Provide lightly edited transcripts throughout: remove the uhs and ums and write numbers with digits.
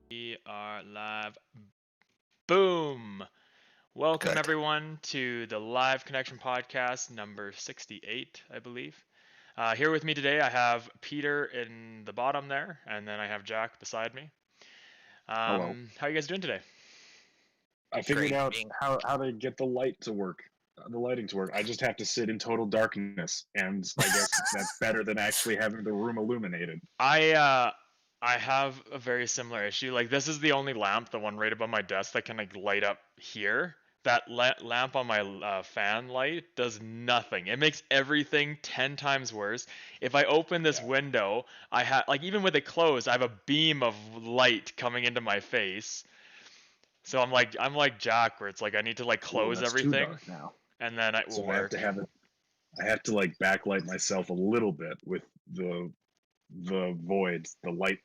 We are live. Boom! Welcome Good. everyone to the Live Connection podcast number 68, I believe. Here with me today, I have Peter in the bottom there, and then I have Jack beside me. Hello. How are you guys doing today? I figured Great. out how to get the light to work, the lighting to work. I just have to sit in total darkness, and I guess that's better than actually having the room illuminated. I have a very similar issue. Like this is the only lamp, the one right above my desk, that can like light up here. That lamp on my fan light does nothing. It makes everything 10 times worse. If I open this Yeah. window, I have like even with it closed, I have a beam of light coming into my face. So I'm like Jack, where it's like I need to like Ooh, close that's too everything, dark now. and then it will So I have work. to have it. I have to like backlight myself a little bit with the void, the light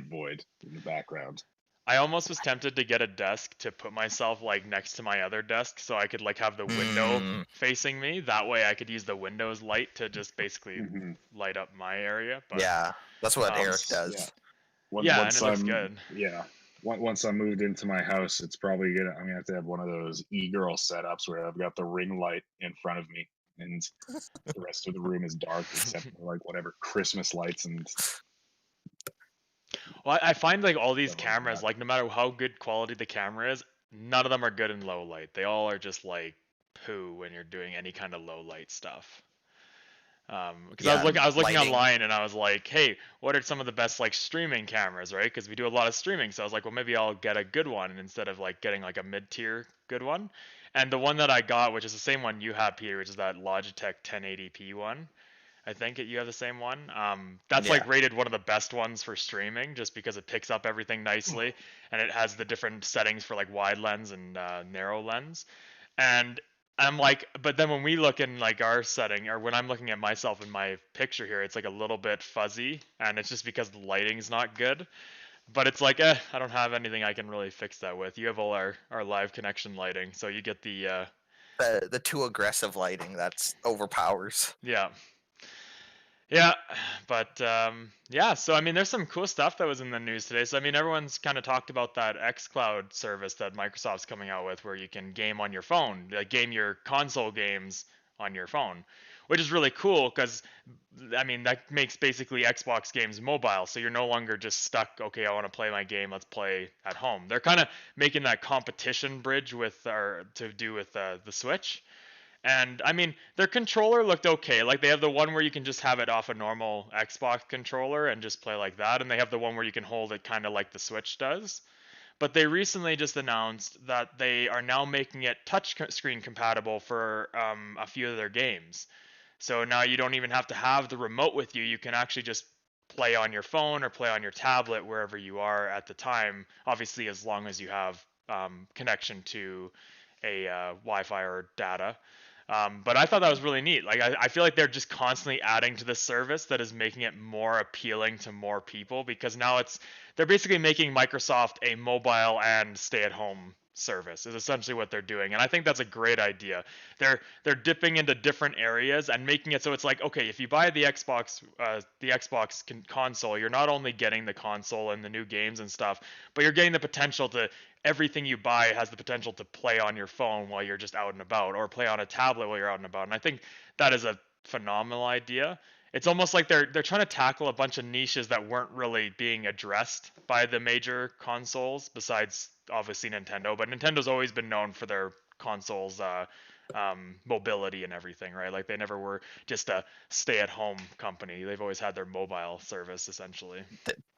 void in the background. I almost was tempted to get a desk to put myself like next to my other desk so I could like have the window Hmm. facing me. That way I could use the Windows light to just basically Hmm. light up my area. But Yeah, that's what Eric um Once, yeah. does. yeah, and Once it looks I'm, good. yeah. once I moved into my house, it's probably gonna. I'm gonna have to have one of those e-girl setups where I've got the ring light in front of me, and the rest of the room is dark except for like whatever Christmas lights and Well, I find like all these stuff like cameras, that. like no matter how good quality the camera is, none of them are good in low light. They all are just like poo when you're doing any kind of low light stuff. Because Yeah, I was looking lighting. online and I was like, hey, what are some of the best like streaming cameras, right? Because we do a lot of streaming, so I was like, well, maybe I'll get a good one instead of like getting like a mid-tier good one. And the one that I got, which is the same one you have, Peter, which is that Logitech 1080p one. I think you have the same one. That's Yeah. like rated one of the best ones for streaming, just because it picks up everything nicely, and it has the different settings for like wide lens and narrow lens. And I'm like, but then when we look in like our setting, or when I'm looking at myself in my picture here, it's like a little bit fuzzy, and it's just because the lighting's not good. But it's like, I don't have anything I can really fix that with. You have all our live connection lighting, so you get the The too aggressive lighting that's overpowers. yeah. Yeah, but yeah. So I mean, there's some cool stuff that was in the news today. So I mean, everyone's kind of talked about that xCloud service that Microsoft's coming out with, where you can game on your phone, like game your console games on your phone, which is really cool because I mean that makes basically Xbox games mobile. So you're no longer just stuck. Okay, I want to play my game. Let's play at home. They're kind of making that competition bridge with or to do with the Switch. And I mean, their controller looked okay. Like they have the one where you can just have it off a normal Xbox controller and just play like that, and they have the one where you can hold it kind of like the Switch does. But they recently just announced that they are now making it touch screen compatible for a few of their games. So now you don't even have to have the remote with you. You can actually just play on your phone or play on your tablet wherever you are at the time. Obviously, as long as you have connection to a Wi-Fi or data. But I thought that was really neat. Like I feel like they're just constantly adding to the service that is making it more appealing to more people because now they're basically making Microsoft a mobile and stay-at-home service is essentially what they're doing, and I think that's a great idea. They're dipping into different areas and making it so it's like, okay, if you buy the Xbox console, you're not only getting the console and the new games and stuff, but you're getting the potential to everything you buy has the potential to play on your phone while you're just out and about or play on a tablet while you're out and about. And I think that is a phenomenal idea. It's almost like they're trying to tackle a bunch of niches that weren't really being addressed by the major consoles besides obviously Nintendo, but Nintendo's always been known for their consoles mobility and everything, right? Like they never were just a stay-at-home company. They've always had their mobile service essentially.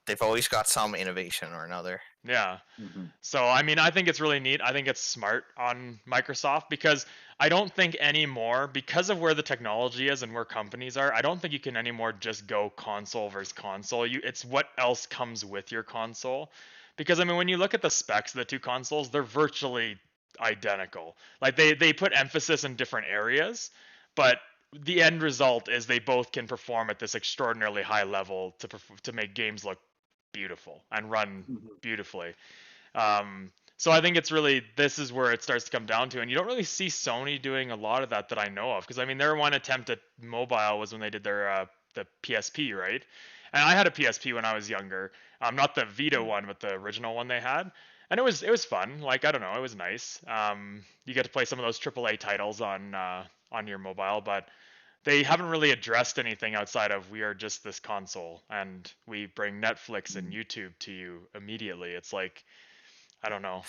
They've always got some innovation or another. Yeah. Mhm. So, I mean, I think it's really neat. I think it's smart on Microsoft because I don't think anymore, because of where the technology is and where companies are, I don't think you can anymore just go console versus console. It's what else comes with your console. Because, I mean, when you look at the specs of the two consoles, they're virtually identical. Like, they put emphasis in different areas, but the end result is they both can perform at this extraordinarily high level to make games look beautiful and run Mhm. beautifully. So I think it's really this is where it starts to come down to, and you don't really see Sony doing a lot of that I know of, because I mean their one attempt at mobile was when they did their the PSP, right? And I had a PSP when I was younger, not the Vita one, but the original one they had, and it was fun. Like I don't know, it was nice. You get to play some of those AAA titles on your mobile, but they haven't really addressed anything outside of we are just this console and we bring Netflix and YouTube to you immediately. It's like I don't know.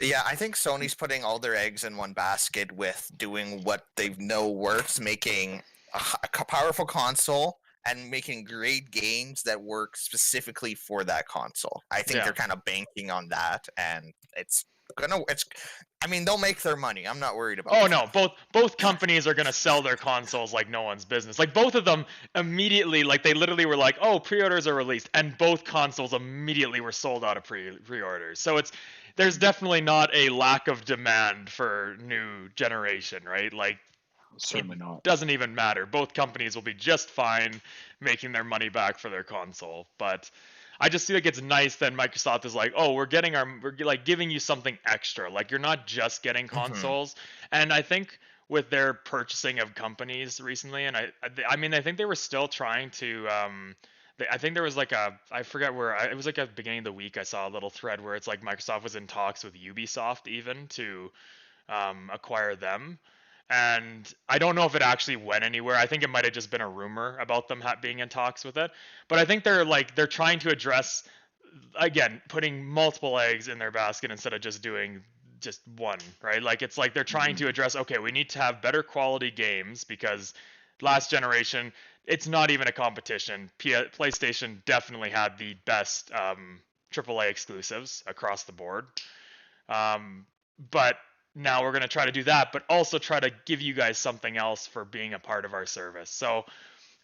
Yeah, I think Sony's putting all their eggs in one basket with doing what they know works, making a powerful console and making great games that work specifically for that console. I think Yeah. they're kind of banking on that, and it's. I mean, they'll make their money. I'm not worried about Oh that. no, both companies are gonna sell their consoles like no one's business. Like both of them immediately, like they literally were like, "Oh, pre-orders are released," and both consoles immediately were sold out of pre-orders. So there's definitely not a lack of demand for new generation, right? Like it Certainly not. doesn't even matter. Both companies will be just fine making their money back for their console. But I just feel like it's nice that Microsoft is like, oh, we're like giving you something extra. Like you're not just getting Hmm. consoles. And I think with their purchasing of companies recently, and I mean, I think they were still trying to I think there was like I forget where it was like at the beginning of the week I saw a little thread where it's like Microsoft was in talks with Ubisoft even to acquire them. And I don't know if it actually went anywhere. I think it might have just been a rumor about them being in talks with it. But I think they're trying to address, again, putting multiple eggs in their basket instead of just doing just one, right? Like it's like they're trying to address, okay, we need to have better quality games because last generation it's not even a competition. PlayStation definitely had the best AAA exclusives across the board. But now we're going to try to do that, but also try to give you guys something else for being a part of our service. So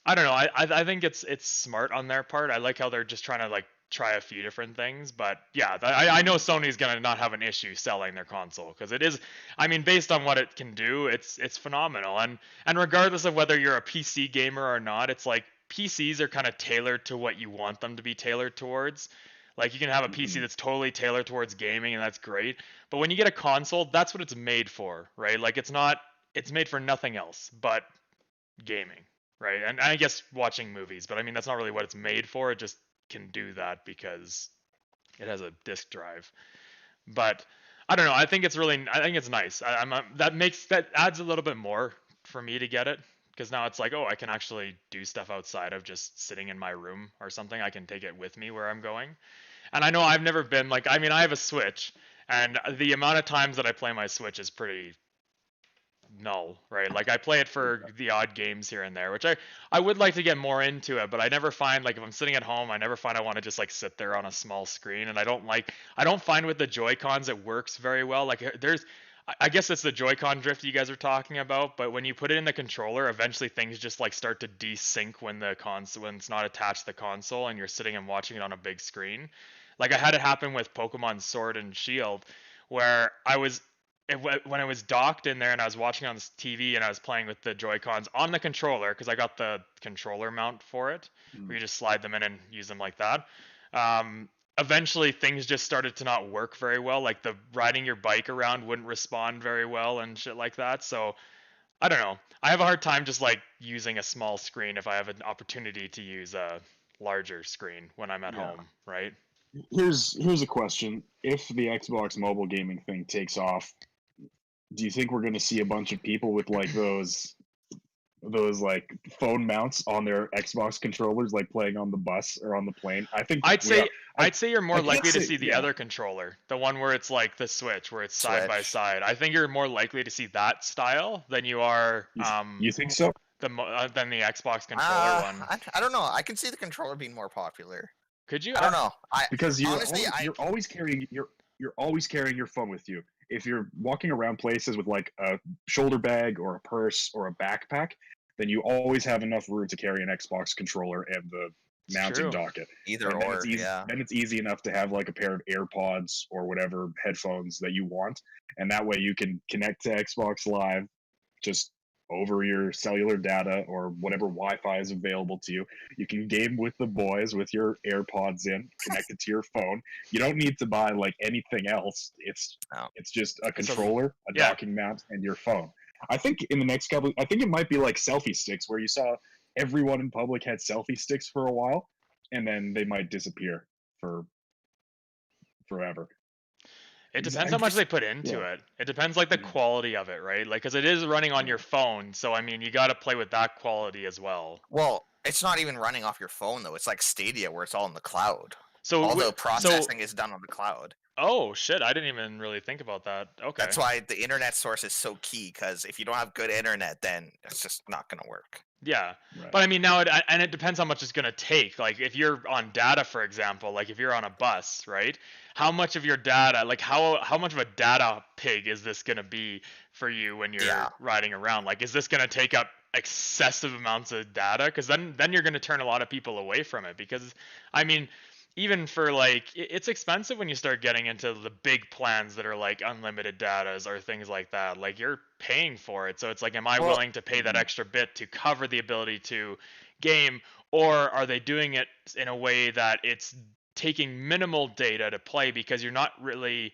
I don't know. I think it's smart on their part. I like how they're just trying to like try a few different things. But yeah, I know Sony's going to not have an issue selling their console because it is. I mean, based on what it can do, it's phenomenal. And regardless of whether you're a PC gamer or not, it's like PCs are kind of tailored to what you want them to be tailored towards. Like you can have a PC that's totally tailored towards gaming and that's great. But when you get a console, that's what it's made for, right? Like it's made for nothing else but gaming, right? And I guess watching movies, but I mean that's not really what it's made for. It just can do that because it has a disk drive. But I don't know. I think it's nice. That adds a little bit more for me to get it because now it's like, oh, I can actually do stuff outside of just sitting in my room or something. I can take it with me where I'm going. And I know I've never been like, I mean, I have a Switch, and the amount of times that I play my Switch is pretty null, right? Like I play it for the odd games here and there, which I would like to get more into it, but I never find like if I'm sitting at home, I never find I want to just like sit there on a small screen, and I don't find with the JoyCons it works very well. Like I guess it's the Joy-Con drift you guys are talking about, but when you put it in the controller, eventually things just like start to desync when when it's not attached to the console and you're sitting and watching it on a big screen. Like I had it happen with Pokemon Sword and Shield, where when it was docked in there and I was watching on this TV and I was playing with the Joy-Cons on the controller because I got the controller mount for it, where you just slide them in and use them like that. Eventually things just started to not work very well. Like the riding your bike around wouldn't respond very well and shit like that. So I don't know. I have a hard time just like using a small screen if I have an opportunity to use a larger screen when I'm at home, right? Here's a question: if the Xbox mobile gaming thing takes off, do you think we're going to see a bunch of people with like those like phone mounts on their Xbox controllers, like playing on the bus or on the plane? I think I'd say you're more I can't likely to say- see the yeah. other controller, the one where it's like the Switch, where it's side by Switch. side. I think you're more likely to see that style than you are You think so? than the Xbox controller one. I don't know. I can see the controller being more popular. Could you? I don't know. Because honestly, you're always carrying your phone with you. If you're walking around places with like a shoulder bag or a purse or a backpack, then you always have enough room to carry an Xbox controller and the It's mounting true. docket. either And then or, it's easy, yeah. then it's easy enough to have like a pair of AirPods or whatever headphones that you want, and that way you can connect to Xbox Live just over your cellular data or whatever Wi-Fi is available to you. You can game with the boys with your AirPods in, connected to your phone. You don't need to buy like anything else. It's just a controller, a docking mount, and your phone. I think in the next couple, I think it might be like selfie sticks, where you saw everyone in public had selfie sticks for a while, and then they might disappear for forever. It depends how much they put into it. It depends like the quality of it, right? Like, because it is running on your phone, so I mean, you got to play with that quality as well. Well, it's not even running off your phone though. It's like Stadia, where it's all in the cloud. So all the processing is done on the cloud. Oh shit! I didn't even really think about that. Okay. That's why the internet source is so key, because if you don't have good internet, then it's just not gonna work. Yeah, Right. but I mean now it depends how much it's gonna take. Like if you're on data, for example, like if you're on a bus, right? How much of your data, like how much of a data pig is this gonna be for you when you're riding around? Like, is this gonna take up excessive amounts of data? Because then you're gonna turn a lot of people away from it. Because I mean, even for like it's expensive when you start getting into the big plans that are like unlimited datas or things like that. Like you're paying for it, so it's like, am I willing to pay that extra bit to cover the ability to game, or are they doing it in a way that it's taking minimal data to play because you're not really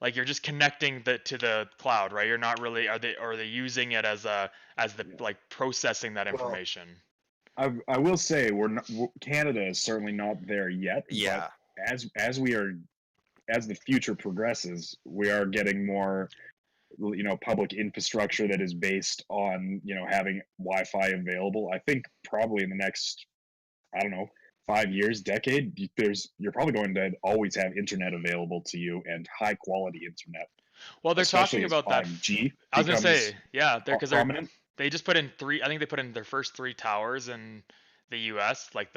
like, you're just connecting to the cloud, right? You're not really, are they using it as the like processing that information? I will say Canada is certainly not there yet. Yeah. But as the future progresses, we are getting more, public infrastructure that is based on, having Wi-Fi available. I think probably in the next, I don't know, 5 years, decade, you're probably going to always have internet available to you, and high quality internet, Well, they're especially talking as about that. 5G I was gonna becomes say, yeah, because prominent. they just put in three. I think they put in their first three towers in the U.S. Like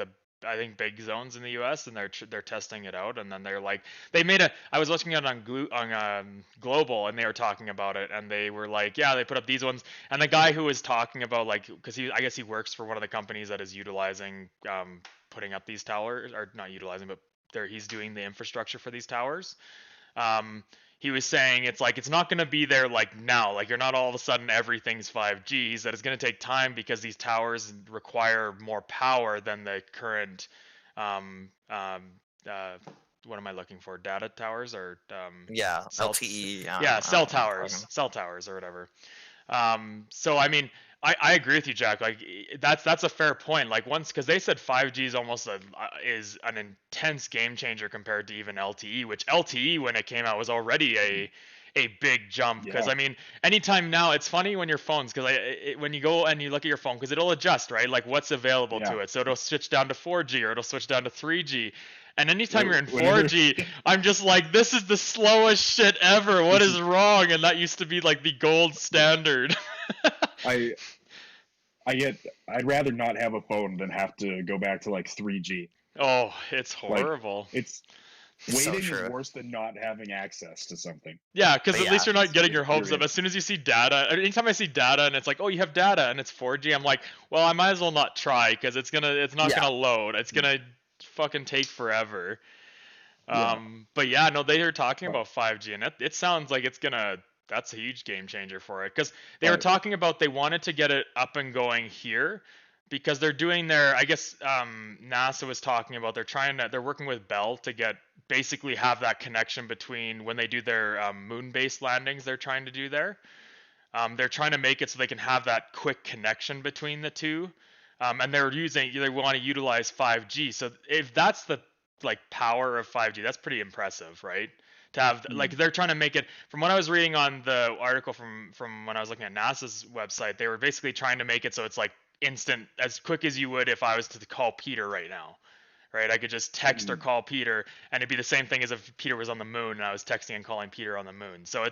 I think big zones in the U.S. and they're testing it out. And then they're like they made a. I was watching it on Global and they were talking about it and they were like, yeah, they put up these ones. And the guy who was talking about like because I guess he works for one of the companies that is utilizing putting up these towers or not utilizing but he's doing the infrastructure for these towers. Um, he was saying it's like it's not going to be there like now, like you're not all of a sudden everything's 5G. He said it's going to take time because these towers require more power than the current um, um, uh, what am I looking for, data towers or Yeah, cell LTE. yeah, I don't know what I'm cell towers or whatever. So I mean, I agree with you, Jack. Like that's a fair point. Like once because they said 5G is almost is an intense game changer compared to even LTE, which LTE when it came out was already a big jump. Because Yeah. I mean, anytime now it's funny when your phones because when you go and you look at your phone because it'll adjust right like what's available Yeah. to it. So it'll switch down to 4G or it'll switch down to 3G. And anytime you're in Whenever 4G, I'm just like, this is the slowest shit ever. What is wrong? And that used to be like the gold standard. I I'd rather not have a phone than have to go back to like 3G. Oh, it's Like horrible. it's It's so waiting is true. worse than not having access to something. Yeah, because But at least yeah, you're not getting your hopes up. Period. As soon as you see data, anytime I see data and it's like, oh, you have data and it's 4G, I'm like, well, I might as well not try because it's not Yeah. gonna load. It's gonna fucking take forever. Yeah. But yeah, no, they are talking But, about 5G, and it sounds like that's a huge game changer for it. Because they were but talking about they wanted to get it up and going here, because they're doing their, I guess NASA was talking about they're working with Bell to basically have that connection between when they do their moon-based landings they're trying to do there. They're trying to make it so they can have that quick connection between the two. And they want to utilize 5G. So if that's the like power of 5G, that's pretty impressive, right? To have like they're trying to make it. From what I was reading on the article from when I was looking at NASA's website, they were basically trying to make it so it's like instant, as quick as you would if I was to call Peter right now. Right, I could just text or call Peter, and it'd be the same thing as if Peter was on the moon and I was texting and calling Peter on the moon. So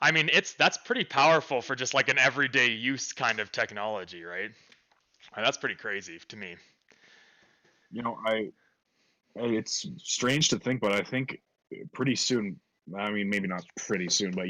I mean, that's pretty powerful for just like an everyday use kind of technology, right? And that's pretty crazy to me. it's strange to think, but I think pretty soon. I mean, maybe not pretty soon, but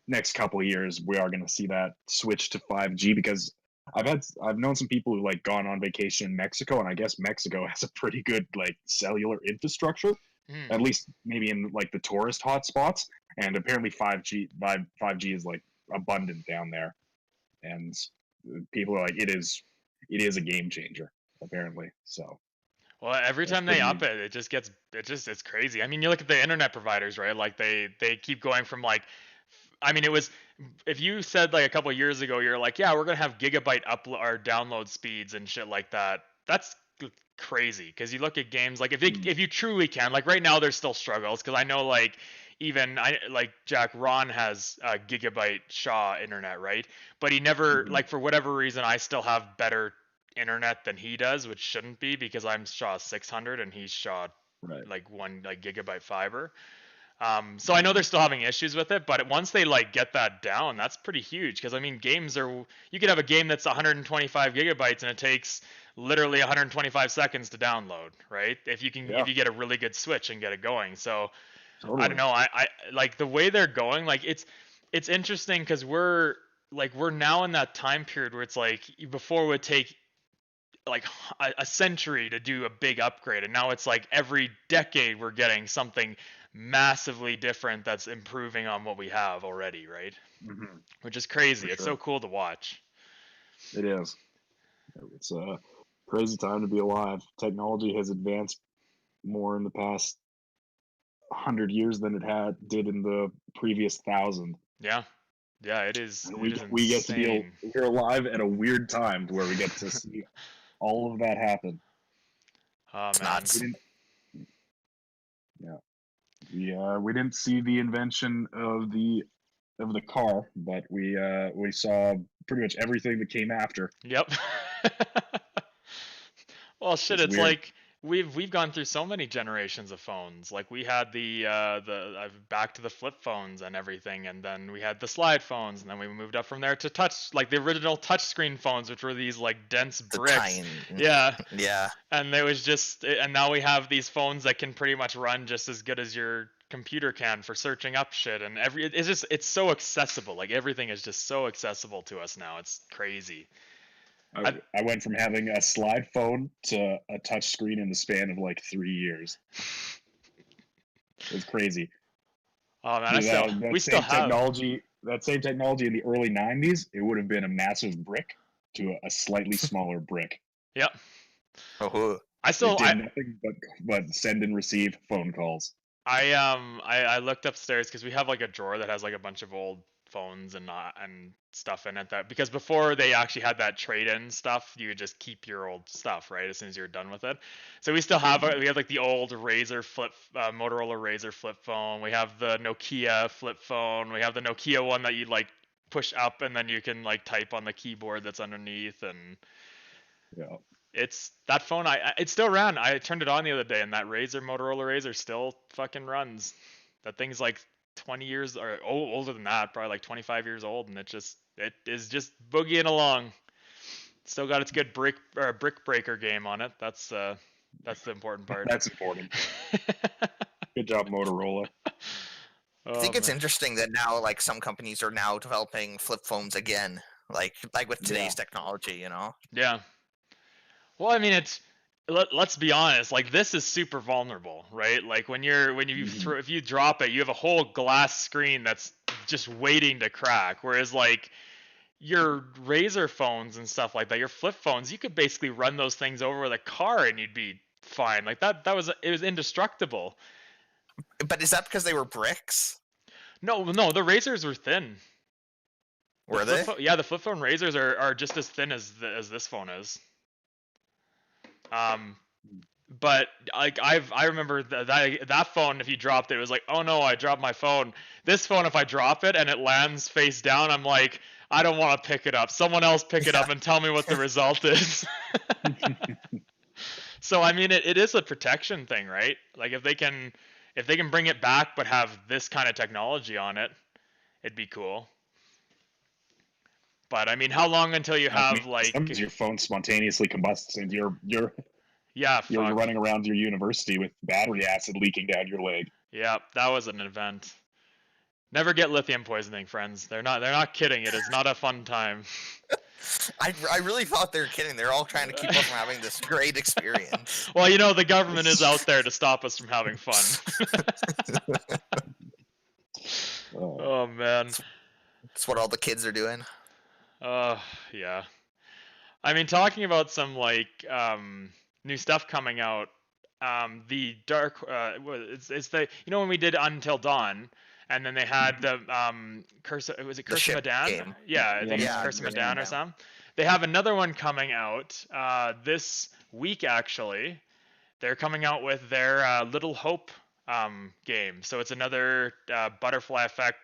next couple of years, we are going to see that switch to 5G because I've known some people who like gone on vacation in Mexico, and I guess Mexico has a pretty good like cellular infrastructure, Hmm. at least maybe in like the tourist hotspots. And apparently 5G is like abundant down there, and people are like it is a game changer apparently. So Well, every that's time they up pretty. it, it's crazy. I mean, you look at the internet providers, right? Like they keep going from like, I mean, it was if you said like a couple years ago, you're like, yeah, we're gonna have gigabyte upload or download speeds and shit like that. That's crazy because you look at games like if you truly can, like right now there's still struggles because I know like even I like Jack Ron has gigabyte Shaw internet, right? But he never Mhm. like for whatever reason I still have better internet than he does, which shouldn't be because I'm Shaw 600 and he's Shaw Right. like one like gigabyte fiber. So I know they're still having issues with it, but once they like get that down, that's pretty huge. Because I mean, games are you could have a game that's 125 gigabytes and it takes literally 125 seconds to download, right? Yeah, If you get a really good switch and get it going. So I don't totally. know. I like the way they're going. Like it's interesting because we're now in that time period where it's like before it would take like a century to do a big upgrade and now it's like every decade we're getting something massively different that's improving on what we have already, right? Which is For crazy. It's so sure. cool to watch. It is. It's a crazy time to be alive. Technology has advanced more in the past 100 years than it did in the previous 1,000. Yeah, yeah, And it is we get to be insane. we're alive at a weird time where we get to see all of that happen. Oh It's man. nuts. We didn't see the invention of the car, but we saw pretty much everything that came after. Yep. Well, shit, It's it's weird. like we've gone through so many generations of phones. Like we had the back to the flip phones and everything, and then we had the slide phones, and then we moved up from there to touch, like the original touchscreen phones, which were these like dense The bricks. tiny. Yeah, Yeah. and there was just, and now we have these phones that can pretty much run just as good as your computer can for searching up shit, and it's so accessible. Like everything is just so accessible to us now. It's crazy. I went from having a slide phone to a touch screen in the span of like 3 years. It was crazy. Oh man, we That still same have. technology in the early 90s, it would have been a massive brick to a slightly smaller brick. Yep. Oh, I still It did nothing but send and receive phone calls. I looked upstairs because we have like a drawer that has like a bunch of old phones and stuff in it, that because before they actually had that trade-in stuff, you would just keep your old stuff, right, as soon as you're done with it. So we still have we have like the old Motorola Razr flip phone. We have the Nokia flip phone. We have the Nokia one that you like push up and then you can like type on the keyboard that's underneath, and Yeah. it's that phone. It still ran. I turned it on the other day, and that Motorola Razr still fucking runs. That thing's like 20 years or older than that, probably like 25 years old, and it is just boogieing along. Still got its good brick breaker game on it. That's the important part. That's important. Good job, Motorola. I think it's interesting that now, like, some companies are now developing flip phones again, like with today's technology, you know. Yeah. Well, I mean, let's be honest. Like this is super vulnerable, right? Like when if you drop it, you have a whole glass screen that's just waiting to crack. Whereas like your Razr phones and stuff like that, your flip phones, you could basically run those things over with a car and you'd be fine. Like it was indestructible. But is that because they were bricks? No, the Razrs were thin. Were they? Yeah, the flip phone Razrs are just as thin as this phone is. But like I remember that phone, if you dropped it, it was like, oh no, I dropped my phone. This phone, if I drop it and it lands face down, I'm like, I don't want to pick it up. Someone else pick it up and tell me what the result is. So I mean, it is a protection thing, right? Like if they can bring it back but have this kind of technology on it, it'd be cool. But I mean, how long until you have like sometimes your phone spontaneously combusts and you're running around your university with battery acid leaking down your leg. Yeah, that was an event. Never get lithium poisoning, friends. They're not kidding. It is not a fun time. I really thought they were kidding. They're all trying to keep us from having this great experience. Well, you know, the government is out there to stop us from having fun. Oh man. That's what all the kids are doing. Yeah. I mean, talking about some like new stuff coming out. The Dark it's the, you know, when we did Until Dawn, and then they had the Curse of Medan? Game. Yeah, I think it's Curse of Medan or something. They have another one coming out this week actually. They're coming out with their Little Hope game. So it's another butterfly effect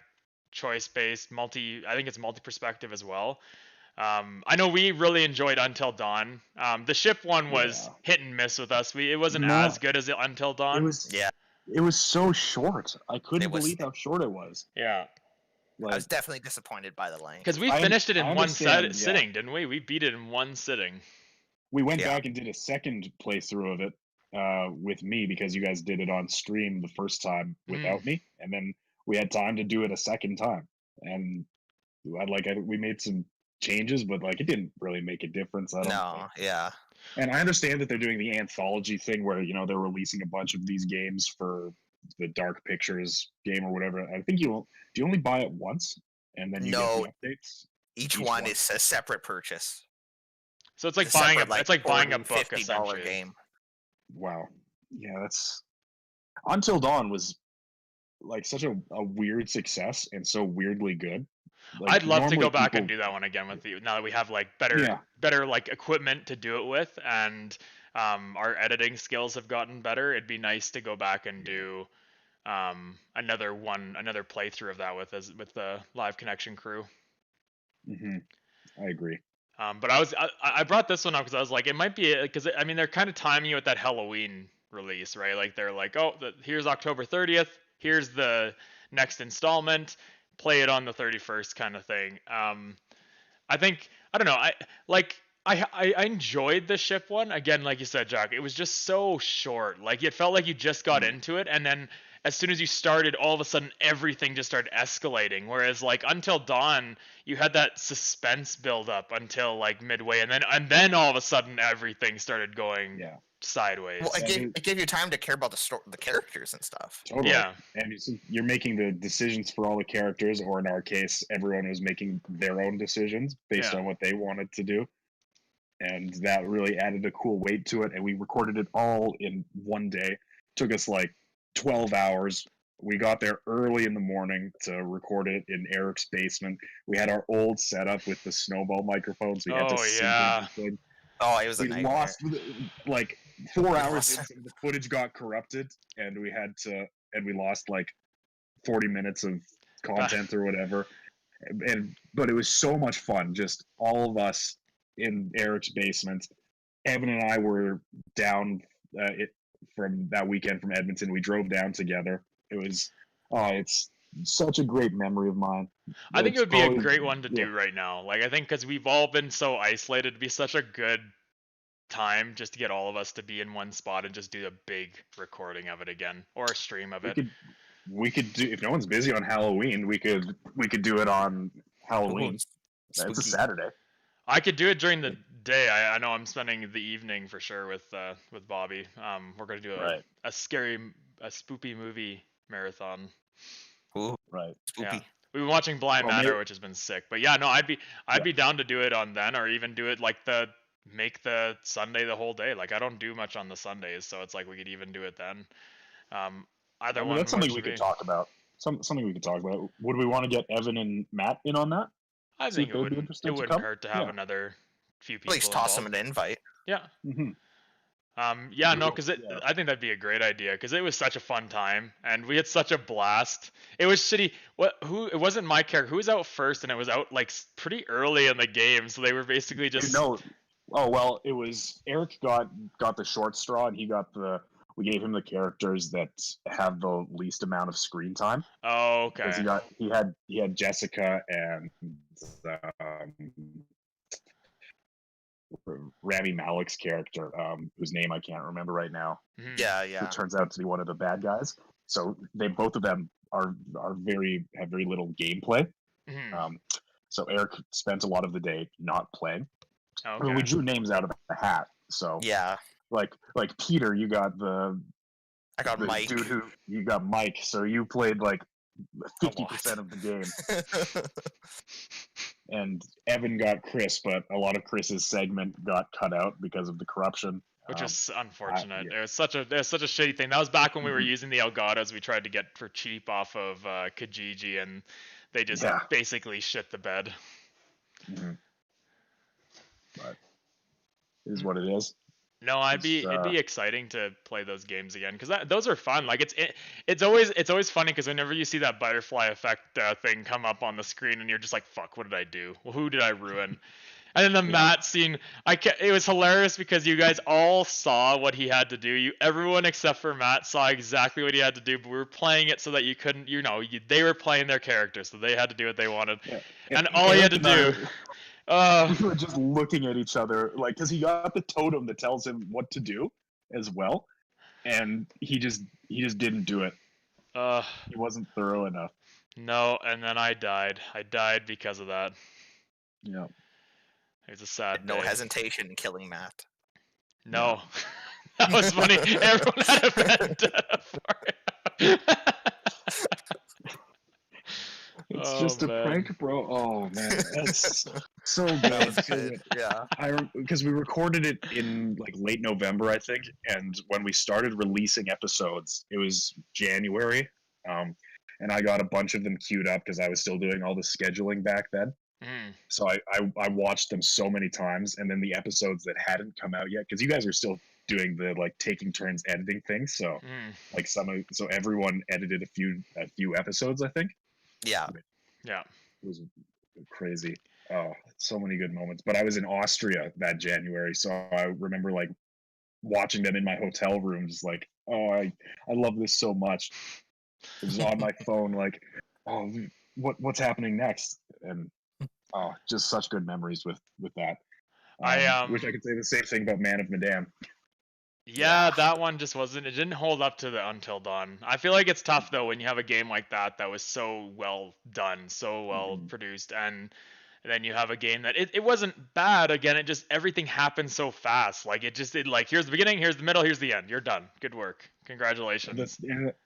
choice-based I think it's multi-perspective as well. I know we really enjoyed Until Dawn. The ship one was hit and miss with us. It wasn't as good as Until Dawn. It was so short. I couldn't believe how short it was. Yeah. Like, I was definitely disappointed by the length. Because we finished it in one sitting, didn't we? We beat it in one sitting. We went back and did a second playthrough of it with me because you guys did it on stream the first time without me, and then we had time to do it a second time. And we made some changes, but like it didn't really make a difference. I don't think. And I understand that they're doing the anthology thing where, you know, they're releasing a bunch of these games for the Dark Pictures game or whatever. I think you only buy it once and then you get the updates. Each one is a separate purchase. So it's like buying a book, essentially. Game. Wow. Yeah, that's Until Dawn was like such a weird success and so weirdly good. Like I'd love to normally go back people, and do that one again with you now that we have like yeah, better like equipment to do it with, and our editing skills have gotten better. It'd be nice to go back and yeah. do another playthrough of that with the live connection crew. Hmm. I agree. But I brought this one up because I was like, it might be because I mean they're kind of timing you with that Halloween release, right? Like they're like, oh, here's October 30th, here's the next installment, play it on the 31st kind of thing. I think I don't know. I enjoyed the ship one again, like you said, Jack. It was just so short. Like it felt like you just got Mm. into it, and then as soon as you started, all of a sudden everything just started escalating. Whereas like Until Dawn, you had that suspense build up until like midway, and then all of a sudden everything started going Yeah, Well, sideways. it gave you time to care about the characters and stuff. totally. Yeah, And you're making the decisions for all the characters, or in our case, everyone was making their own decisions based yeah. on what they wanted to do. And that really added a cool weight to it. And we recorded it all in one day. Took us like 12 hours. We got there early in the morning to record it in Eric's basement. We had our old setup with the snowball microphones. We had to Oh sync yeah. everything. Oh, it was a We nightmare. lost like 4 We hours lost- in, some of the footage got corrupted, and we lost like 40 minutes of content or whatever. But it was so much fun, just all of us in Eric's basement. Evan and I were down from that weekend from Edmonton. We drove down together. It was it's such a great memory of mine. I think it It's would be a probably, great one to yeah, do right now. Like I think because we've all been so isolated, it'd be such a good time just to get all of us to be in one spot and just do a big recording of it again or a stream of we it. could we could do, if no one's busy on Halloween, we could do it on Halloween. It's a Spooky. Saturday. I could do it during the day. I know I'm spending the evening for sure with Bobby. We're gonna do Right. a spoopy movie marathon. Ooh, Right. Yeah, spooky. we've been watching Blind Well, Matter, which has been sick. But yeah, no, I'd Yeah. be down to do it on then, or even do it like make the Sunday the whole day. Like I don't do much on the Sundays, so it's like we could even do it then. Either I mean, one that's something works we for could me. talk about. Something we could talk about. Would we want to get Evan and Matt in on that? I See think if they'd be interested to wouldn't come? hurt to have Yeah. another few At people least toss them involved. an invite. Yeah. Hmm. Yeah, no, Cool. because Yeah. I think that'd be a great idea because it was such a fun time and we had such a blast. It was shitty. It wasn't my character. Who was out first, and it was out like pretty early in the game, so they were basically just. No. Oh well, it was Eric got the short straw, and we gave him the characters that have the least amount of screen time Oh, because okay. he had Jessica and um, Rami Malek's character, whose name I can't remember right now. Mhm. Yeah, It yeah. turns out to be one of the bad guys. So both of them have very little gameplay. Mhm. So Eric spent a lot of the day not playing. I mean, we Okay. drew names out of the hat. So Yeah. like Peter, you got the I got Mike. dude who you got Mike. So you played like A 50% of the game, and Evan got Chris, but a lot of Chris's segment got cut out because of the corruption. Which is unfortunate. yeah. It was such a shitty thing. That was back when we were Mhm. using the Elgatos we tried to get for cheap off of Kijiji, and they just Yeah. basically shit the bed. Mhm. But it is what it is. No, it'd It's, be exciting to play those games again because those are fun. Like it's always funny because whenever you see that butterfly effect thing come up on the screen and you're just like, fuck, what did I do? Well, who did I ruin? And then the Yeah. Matt scene, it was hilarious because you guys all saw what he had to do. Everyone except for Matt saw exactly what he had to do, but we were playing it so that you couldn't, they were playing their characters, so they had to do what they wanted. Yeah. And all he had to Eric do, and I, we were just looking at each other, like, because he got the totem that tells him what to do as well, and he just didn't do it. He wasn't thorough enough. no, and then I died. I died because of that. Yeah. It was a sad No day. hesitation in killing Matt. No. That was funny. Everyone had a vendetta for it. It's Oh, just a man. prank, bro. Oh man, that's so good. That was so good. Yeah. because we recorded it in like late November, I think, and when we started releasing episodes, it was January. and I got a bunch of them queued up because I was still doing all the scheduling back then. Mm. So I watched them so many times, and then the episodes that hadn't come out yet, because you guys are still doing the like taking turns editing things. So Mm. like so everyone edited a few episodes, I think. Yeah. Yeah. It was crazy. Oh, so many good moments. But I was in Austria that January, so I remember like watching them in my hotel room, just like, oh, I love this so much. It was on my phone, like, oh, what's happening next? And oh, just such good memories with that. I Wish I could say the same thing about Man of Medan. Yeah, that one just wasn't. It didn't hold up to the Until Dawn. I feel like it's tough though when you have a game like that that was so well done, so well Mhm. produced, and then you have a game that it wasn't bad. Again, it just everything happened so fast. Like it like here's the beginning, here's the middle, here's the end. You're done. Good work. Congratulations.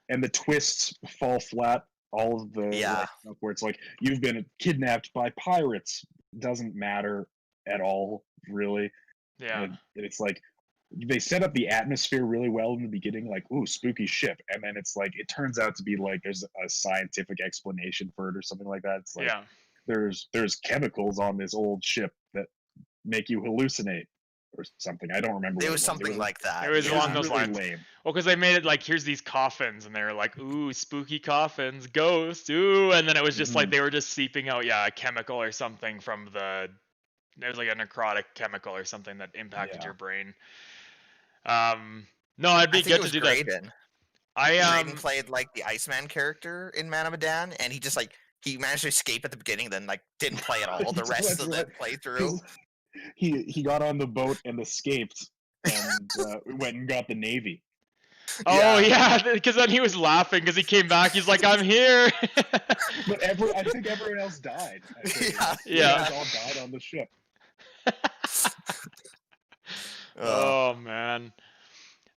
And the twists fall flat. All of the Yeah. like stuff where it's like you've been kidnapped by pirates doesn't matter at all, really. Yeah. It's like they set up the atmosphere really well in the beginning, like, ooh, spooky ship, and then it's like it turns out to be like there's a scientific explanation for it or something like that. It's like Yeah. there's chemicals on this old ship that make you hallucinate or something. I don't remember. It what was something like that. It was yeah. along those really lines. lame. Well, because they made it like here's these coffins, and they were like, ooh, spooky coffins, ghosts, ooh, and then it was just like Mhm. they were just seeping out, yeah, a chemical or something from the. It was like a necrotic chemical or something that impacted Yeah. your brain. No, it'd I be think it good to was do that. Graydon. I Graydon played like the Iceman character in Man of Medan, and he just like he managed to escape at the beginning, then like didn't play at all the rest That's of the right. playthrough. He got on the boat and escaped and went and got the Navy. Oh yeah, because then he was laughing because he came back. He's like, I'm here. But I think everyone else died. Yeah. You Yeah. guys all died on the ship. Oh man.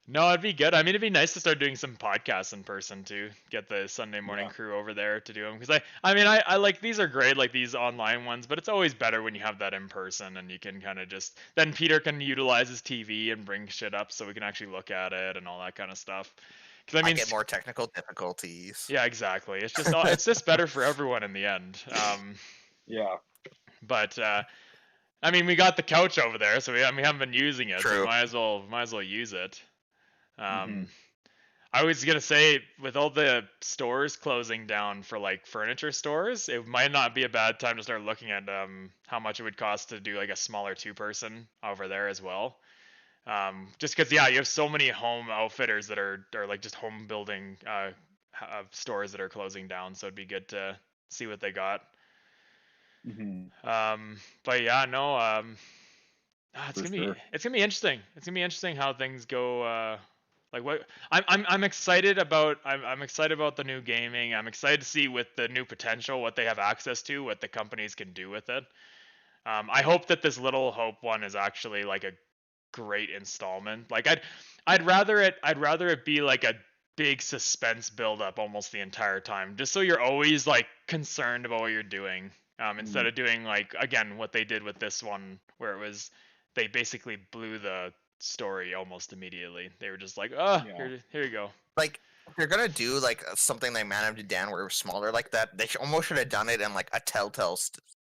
No, it'd be good. I mean, it'd be nice to start doing some podcasts in person too. Get the Sunday morning Yeah. crew over there to do them because I like these are great, like these online ones, but it's always better when you have that in person and you can kind of just then Peter can utilize his TV and bring shit up so we can actually look at it and all that kind of stuff. Because I I mean, get more technical difficulties. yeah, exactly. It's just better for everyone in the end. Yeah. But I mean, we got the couch over there, so we haven't been using it. So we True. might as well use it. Mhm. I was gonna say, with all the stores closing down for like furniture stores, it might not be a bad time to start looking at how much it would cost to do like a smaller two-person over there as well. Just because, yeah, you have so many home outfitters that are like just home building stores that are closing down, so it'd be good to see what they got. Mhm. But yeah, no, it's For gonna sure. be interesting. It's gonna be interesting how things go. Like what I'm excited about. I'm excited about the new gaming. I'm excited to see with the new potential what they have access to, what the companies can do with it. I hope that this Little Hope one is actually like a great installment. Like I'd rather it be like a big suspense build up almost the entire time, just so you're always like concerned about what you're doing. Instead of doing like again what they did with this one, where it was they basically blew the story almost immediately. They were just like, oh, Yeah. here you go. Like if you're gonna do like something like Man of Medan where it was smaller like that, they almost should have done it in like a Telltale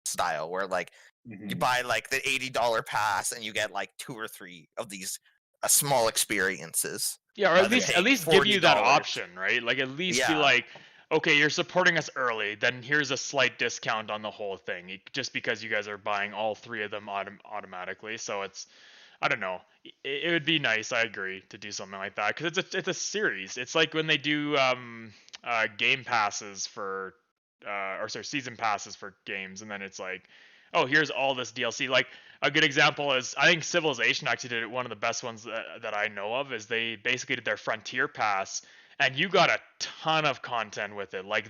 style, where like you Mhm. buy like the $80 pass and you get like 2 or 3 of these small experiences. Yeah, or rather than at paying least give you that $40. option, right? Like at least be Yeah. like, okay, you're supporting us early, then here's a slight discount on the whole thing, just because you guys are buying all three of them automatically. So it's, I don't know, it would be nice. I agree to do something like that because it's a series. It's like when they do game passes for, or sorry, season passes for games, and then it's like, oh, here's all this DLC. Like a good example is I think Civilization actually did it. One of the best ones that I know of is they basically did their Frontier Pass, and you got a ton of content with it. Like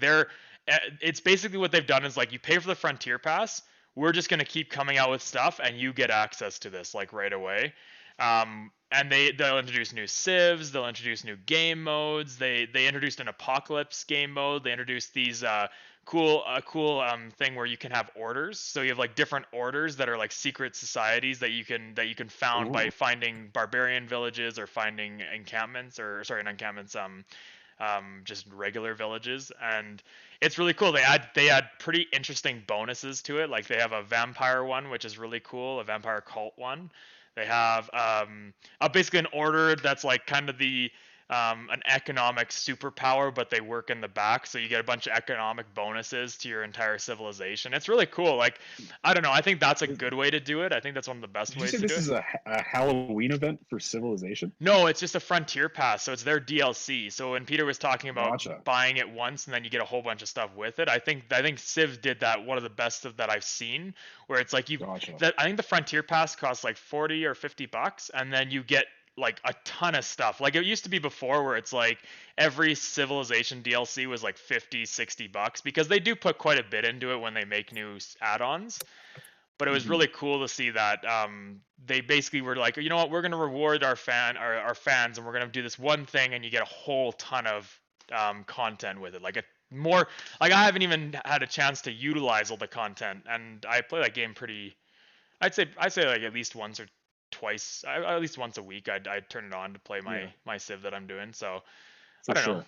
it's basically what they've done is like you pay for the Frontier Pass. We're just gonna keep coming out with stuff, and you get access to this like right away. And they'll introduce new civs, they'll introduce new game modes. They introduced an apocalypse game mode. They introduced these cool thing where you can have orders. So you have like different orders that are like secret societies that you can found by Ooh. finding barbarian villages or finding encampments or sorry, not encampments, just regular villages, and it's really cool. They add pretty interesting bonuses to it. Like they have a vampire one, which is really cool, a vampire cult one. They have basically an order that's like kind of the an economic superpower, but they work in the back, so you get a bunch of economic bonuses to your entire civilization. It's really cool. Like, I don't know. I think that's a good way to do it. I think that's one of the best Did you ways say to do this it. is a Halloween event for Civilization? No, it's just a frontier pass, so it's their DLC. So when Peter was talking about Gotcha. buying it once and then you get a whole bunch of stuff with it, I think Civ did that, one of the best of that I've seen, where it's like Gotcha. I think the frontier pass costs like 40 or 50 bucks, and then you get like a ton of stuff. Like it used to be before, where it's like every Civilization DLC was like 50, 60 bucks, because they do put quite a bit into it when they make new add-ons. But it was Mhm. really cool to see that they basically were like, you know what, we're gonna reward our fans, and we're gonna do this one thing, and you get a whole ton of content with it. Like I haven't even had a chance to utilize all the content, and I play that game pretty. I'd say like at least once or twice, at least once a week. I'd turn it on to play Yeah, my Civ that I'm doing. So I for don't know. sure.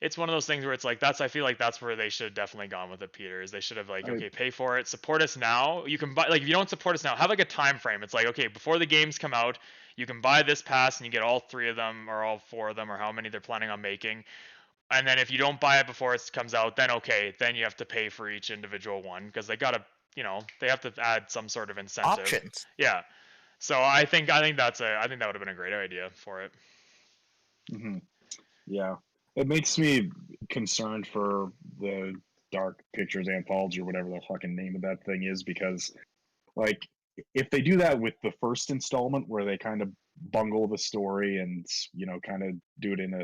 It's one of those things where it's like I feel like that's where they should have definitely gone with it, Peter. Is they should have like, I okay, pay for it, support us now. You can buy, like, if you don't support us now, have like a time frame. It's like, okay, before the games come out, you can buy this pass and you get all three of them or all four of them or how many they're planning on making. And then if you don't buy it before it comes out, then okay, then you have to pay for each individual one, because they gotta, they have to add some sort of incentive. Options. Yeah. So I think that would have been a great idea for it. hmm Yeah, it makes me concerned for the Dark Pictures Anthology or whatever the fucking name of that thing is, because like if they do that with the first installment where they kind of bungle the story and kind of do it in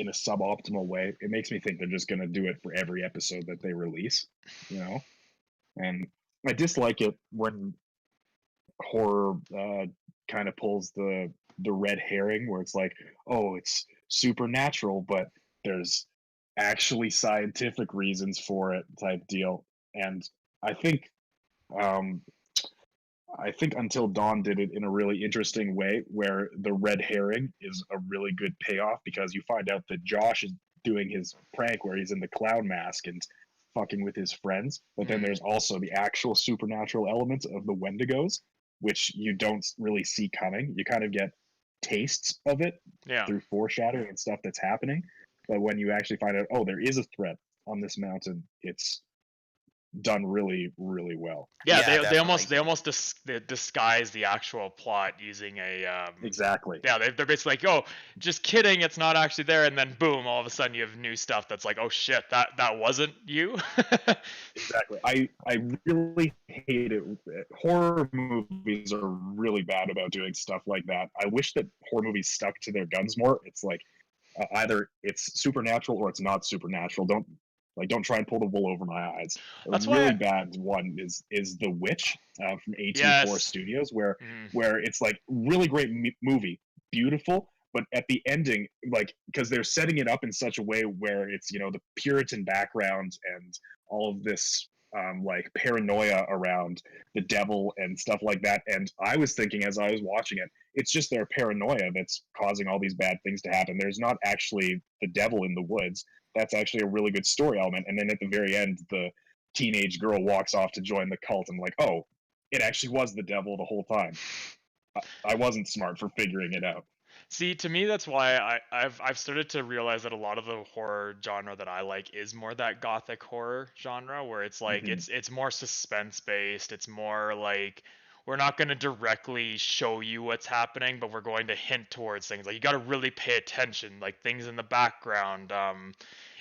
a suboptimal way, it makes me think they're just going to do it for every episode that they release, you know. And I dislike it when horror kind of pulls the red herring where it's like, oh, it's supernatural, but there's actually scientific reasons for it type deal. And I think um, I think Until Dawn did it in a really interesting way where the red herring is a really good payoff, because you find out that Josh is doing his prank where he's in the clown mask and fucking with his friends. But then there's also the actual supernatural elements of the Wendigos, which you don't really see coming. You kind of get tastes of it Yeah. through foreshadowing and stuff that's happening. But when you actually find out, oh, there is a threat on this mountain, it's done really, really well. Yeah, Yeah, they almost definitely. they disguise the actual plot using a Exactly. yeah, they're basically like, oh, just kidding, it's not actually there, and then boom, all of a sudden you have new stuff that's like, oh shit, that wasn't you. Exactly. I really hate it. Horror movies are really bad about doing stuff like that. I wish that horror movies stuck to their guns more. It's like either it's supernatural or it's not supernatural. Don't try and pull the wool over my eyes. A That's why really bad one is The Witch from A24 yes. Studios, where Mhm. where it's like really great movie, beautiful, but at the ending, like because they're setting it up in such a way where it's the Puritan background and all of this like paranoia around the devil and stuff like that. And I was thinking as I was watching it, it's just their paranoia that's causing all these bad things to happen. There's not actually the devil in the woods. That's actually a really good story element. And then at the very end, the teenage girl walks off to join the cult. And like, oh, it actually was the devil the whole time. I wasn't smart for figuring it out. See, to me, that's why I've started to realize that a lot of the horror genre that I like is more that gothic horror genre, where it's like Mm-hmm. it's more suspense based. It's more like we're not going to directly show you what's happening, but we're going to hint towards things. Like you got to really pay attention, like things in the background.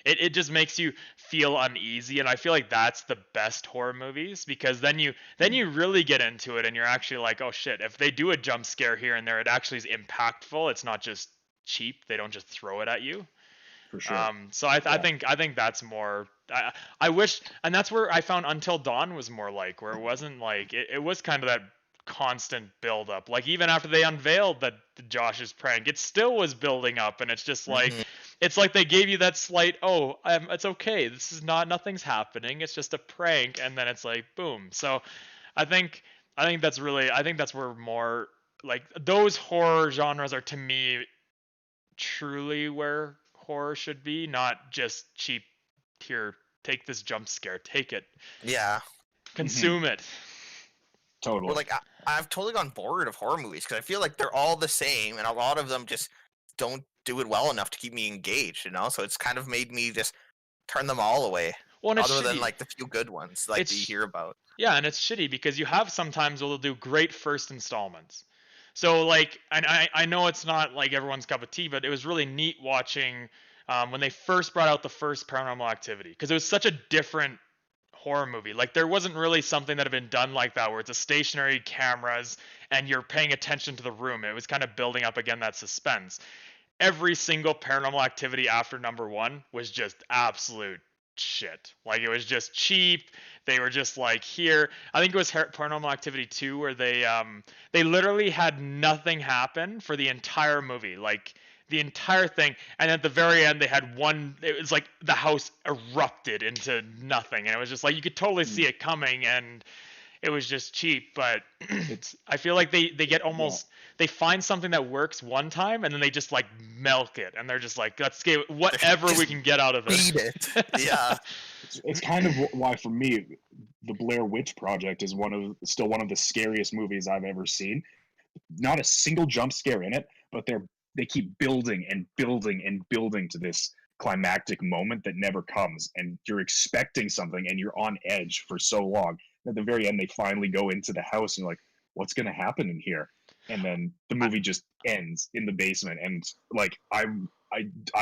It just makes you feel uneasy, and I feel like that's the best horror movies, because then you really get into it and you're actually like, oh shit, if they do a jump scare here and there, it actually is impactful. It's not just cheap. They don't just throw it at you. For sure. So I Yeah. think that's more. I wish, and that's where I found Until Dawn was more like, where it wasn't like it was kind of that constant build up. Like even after they unveiled that the Josh's prank, it still was building up, and it's just like Mhm. it's like they gave you that slight, oh, it's okay. This is nothing's happening. It's just a prank, and then it's like boom. So I think I think that's where more like those horror genres are to me truly where horror should be, not just cheap. Here, take this jump scare, take it, Yeah. consume it. Or Totally. like I've totally gone bored of horror movies because I feel like they're all the same, and a lot of them just don't do it well enough to keep me engaged. So it's kind of made me just turn them all away, Well, and it's other than shitty. like the few good ones like that you It's hear about. Yeah, and it's shitty because you have sometimes where they'll do great first installments. So like, and I know it's not like everyone's cup of tea, but it was really neat watching when they first brought out the first Paranormal Activity because it was such a different horror movie. Like there wasn't really something that had been done like that where it's a stationary cameras and you're paying attention to the room. It was kind of building up again that suspense. Every single Paranormal Activity after number 1 was just absolute shit. Like it was just cheap. They were just like here. I think it was Paranormal Activity 2 where they literally had nothing happen for the entire movie. Like the entire thing, and at the very end they had one. It was like the house erupted into nothing, and it was just like you could totally see it coming, and it was just cheap. But It's I feel like they get yeah. almost they find something that works one time, and then they just like milk it, and they're just like, let's get whatever we Just can get out of it. Beat it. Yeah. It's kind of why for me the Blair Witch Project is still one of the scariest movies I've ever seen. Not a single jump scare in it, but they keep building and building and building to this climactic moment that never comes, and you're expecting something and you're on edge for so long. At the very end they finally go into the house and you're like, what's going to happen in here? And then the movie just ends in the basement, and like I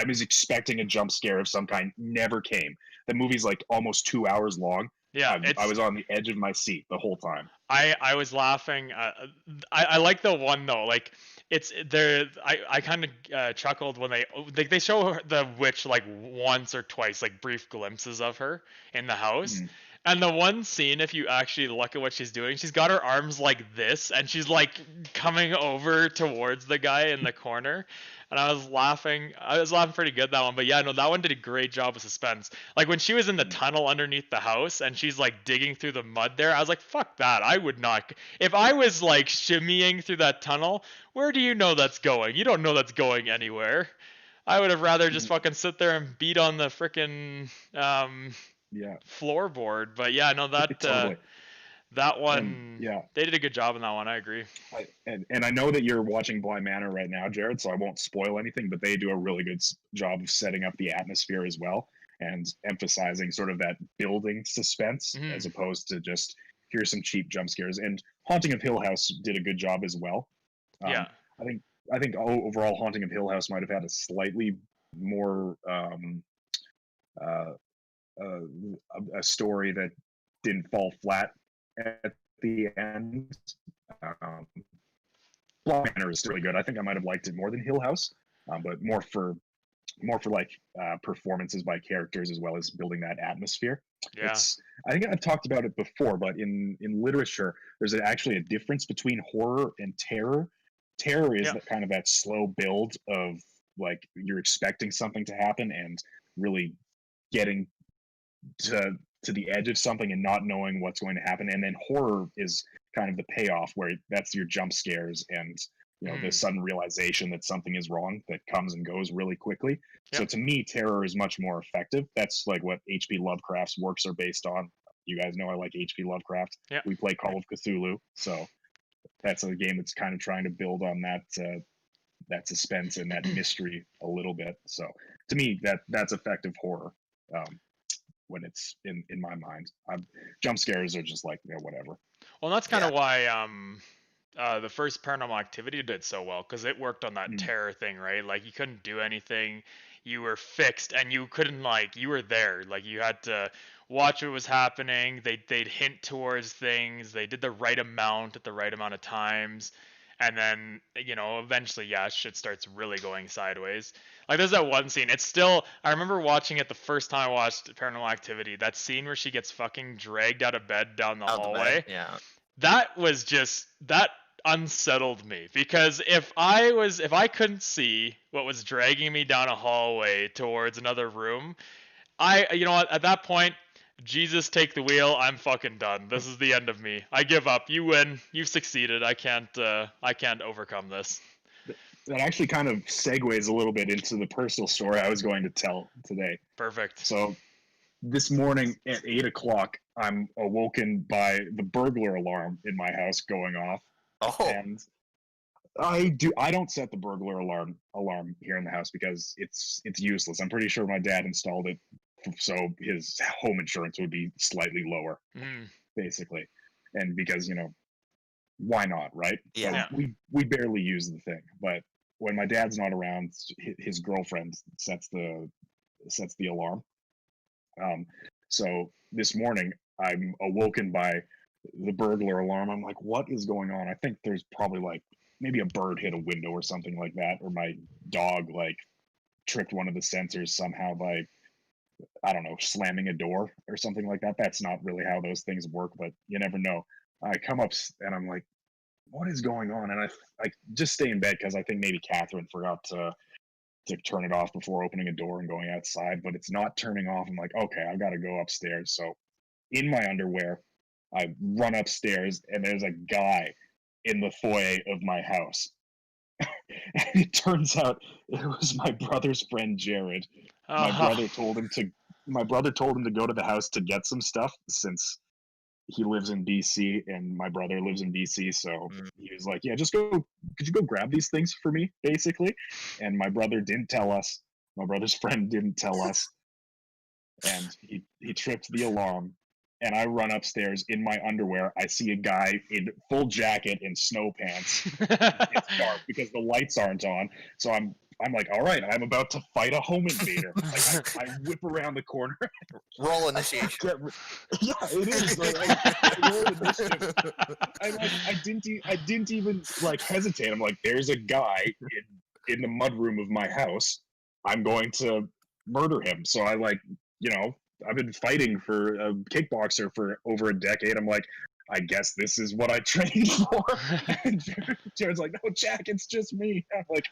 was expecting a jump scare of some kind, never came. The movie's like almost 2 hours long. Yeah, I was on the edge of my seat the whole time. I was laughing. I like the one though. Like it's there. I kind of chuckled when they show the witch like once or twice, like brief glimpses of her in the house. Mhm. And the one scene, if you actually look at what she's doing, she's got her arms like this, and she's like coming over towards the guy in the corner. And I was laughing. I was laughing pretty good that one. But yeah, no, that one did a great job of suspense. Like when she was in the tunnel underneath the house and she's like digging through the mud there, I was like, fuck that. I would not. If I was like shimmying through that tunnel, where do you know that's going? You don't know that's going anywhere. I would have rather just fucking sit there and beat on the frickin' Yeah, floorboard. But yeah, no, that totally. that And one, yeah, they did a good job on that one. I agree. and I know that you're watching Bly Manor right now, Jared, so I won't spoil anything, but they do a really good job of setting up the atmosphere as well and emphasizing sort of that building suspense as opposed to just here's some cheap jump scares. And Haunting of Hill House did a good job as well. Yeah. I think overall Haunting of Hill House might have had a slightly more uh, a story that didn't fall flat at the end. Um, Bly Manor is really good. I think I might have liked it more than Hill House, but more for like performances by characters as well as building that atmosphere. Yeah. I think I've talked about it before, but in literature, there's actually a difference between horror and terror. Terror is that kind of that slow build of like you're expecting something to happen and really getting to the edge of something and not knowing what's going to happen. And then horror is kind of the payoff where that's your jump scares and the sudden realization that something is wrong that comes and goes really quickly. So to me, terror is much more effective. That's like what H.P. Lovecraft's works are based on. You guys know I like H.P. Lovecraft. Yeah. We play Call of Cthulhu, so that's a game that's kind of trying to build on that suspense and that mystery a little bit. So to me, that's effective horror. When it's in my mind, jump scares are just like whatever. Well, that's kind of why the first Paranormal Activity did so well because it worked on that terror thing, right? Like you couldn't do anything, you were fixed, and you couldn't you were there. Like you had to watch what was happening. They'd hint towards things. They did the right amount at the right amount of times. And then, eventually, shit starts really going sideways. Like, there's that one scene. It's still, I remember watching it the first time I watched Paranormal Activity. That scene where she gets fucking dragged out of bed down the hallway. Yeah. That was that unsettled me. Because if I couldn't see what was dragging me down a hallway towards another room, at that point, Jesus, take the wheel. I'm fucking done. This is the end of me. I give up. You win. You've succeeded. I can't overcome this. that actually kind of segues a little bit into the personal story I was going to tell today. Perfect. So this morning at 8 o'clock, I'm awoken by the burglar alarm in my house going off, Oh, and I don't set the burglar alarm here in the house because it's useless. I'm pretty sure my dad installed it so his home insurance would be slightly lower, basically, and because why not, right? Yeah. We barely use the thing, but when my dad's not around, his girlfriend sets the alarm. So this morning I'm awoken by the burglar alarm. I'm like, what is going on? I think there's probably like maybe a bird hit a window or something like that, or my dog like tripped one of the sensors somehow by, I don't know, slamming a door or something like that. That's not really how those things work, but you never know. I come up and I'm like, what is going on? And I just stay in bed because I think maybe Catherine forgot to turn it off before opening a door and going outside, but it's not turning off. I'm like, okay, I've got to go upstairs. So in my underwear, I run upstairs and there's a guy in the foyer of my house. And it turns out it was my brother's friend Jared. My brother told him to go to the house to get some stuff since he lives in BC and my brother lives in BC. So he was like, yeah, just go. Could you go grab these things for me, basically? And my brother didn't tell us. My brother's friend didn't tell us. And he tripped the alarm. And I run upstairs in my underwear. I see a guy in full jacket and snow pants. It's dark because the lights aren't on. So I'm like, all right, I'm about to fight a home invader. Like I whip around the corner. Roll initiation. Yeah, it is. Like, I roll initiative. I didn't even like hesitate. I'm like, there's a guy in the mudroom of my house. I'm going to murder him. So I I've been fighting for a kickboxer for over a decade. I'm like, I guess this is what I trained for. And Jared's like, no, Jack, it's just me. I'm like,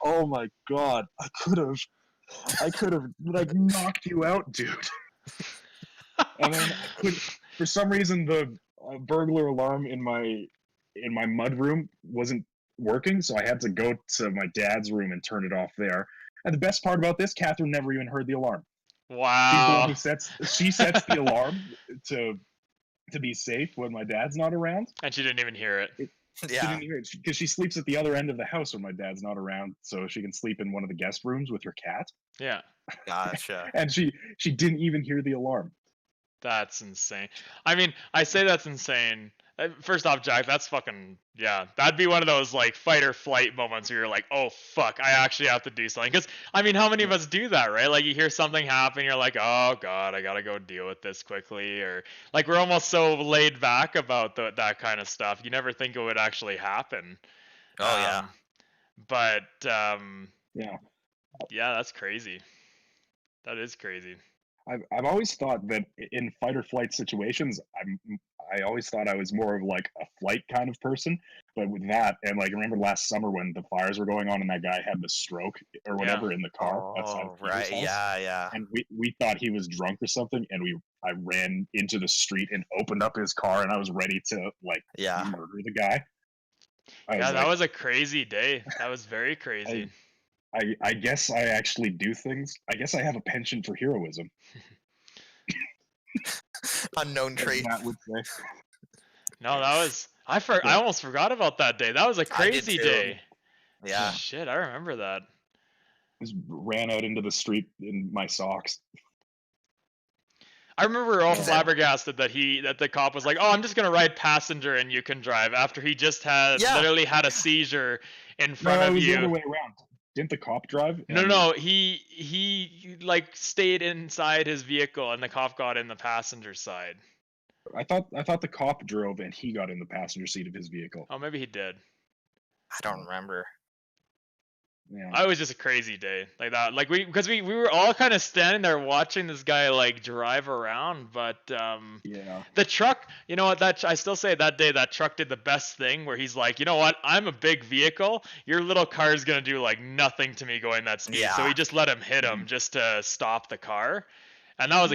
oh my god, I could have like knocked you out, dude. And then for some reason, the burglar alarm in my mudroom wasn't working, so I had to go to my dad's room and turn it off there. And the best part about this, Catherine never even heard the alarm. Wow. She's the one who sets the alarm to be safe when my dad's not around. And she didn't even hear it. Yeah. She didn't hear it because she sleeps at the other end of the house when my dad's not around, so she can sleep in one of the guest rooms with her cat. Yeah. Gotcha. And she didn't even hear the alarm. That's insane. I mean, I say that's insane. First off, Jack, that's fucking, yeah. That'd be one of those, like, fight or flight moments where you're like, oh, fuck, I actually have to do something. Because, I mean, how many of us do that, right? Like, you hear something happen, you're like, oh, God, I gotta go deal with this quickly. Or, like, we're almost so laid back about that kind of stuff. You never think it would actually happen. Oh, yeah. But, Yeah. yeah, that's crazy. That is crazy. I've always thought that in fight or flight situations, I always thought I was more of like a flight kind of person. But with that, and like remember last summer when the fires were going on and that guy had the stroke or whatever in the car outside of Peter's right. house, Yeah. and we thought he was drunk or something, and I ran into the street and opened up his car, and I was ready to like murder the guy. That was a crazy day. That was very crazy. I guess I actually do things. I guess I have a penchant for heroism. Unknown trait. That would say. No, that was I almost forgot about that day. That was a crazy day. Yeah. Shit, I remember that. Just ran out into the street in my socks. I remember we were all flabbergasted that the cop was like, "Oh, I'm just gonna ride passenger and you can drive." After he just literally had a seizure in front of it was you. the other way around. Didn't the cop drive? No. He like stayed inside his vehicle and the cop got in the passenger side. I thought the cop drove and he got in the passenger seat of his vehicle. Oh, maybe he did. I don't remember. Yeah. It was just a crazy day like that. Like because we were all kind of standing there watching this guy like drive around, but the truck, you know what, that I still say that day that truck did the best thing where he's like, you know what, I'm a big vehicle, your little car is gonna do like nothing to me going that speed. So he just let him hit him just to stop the car. And that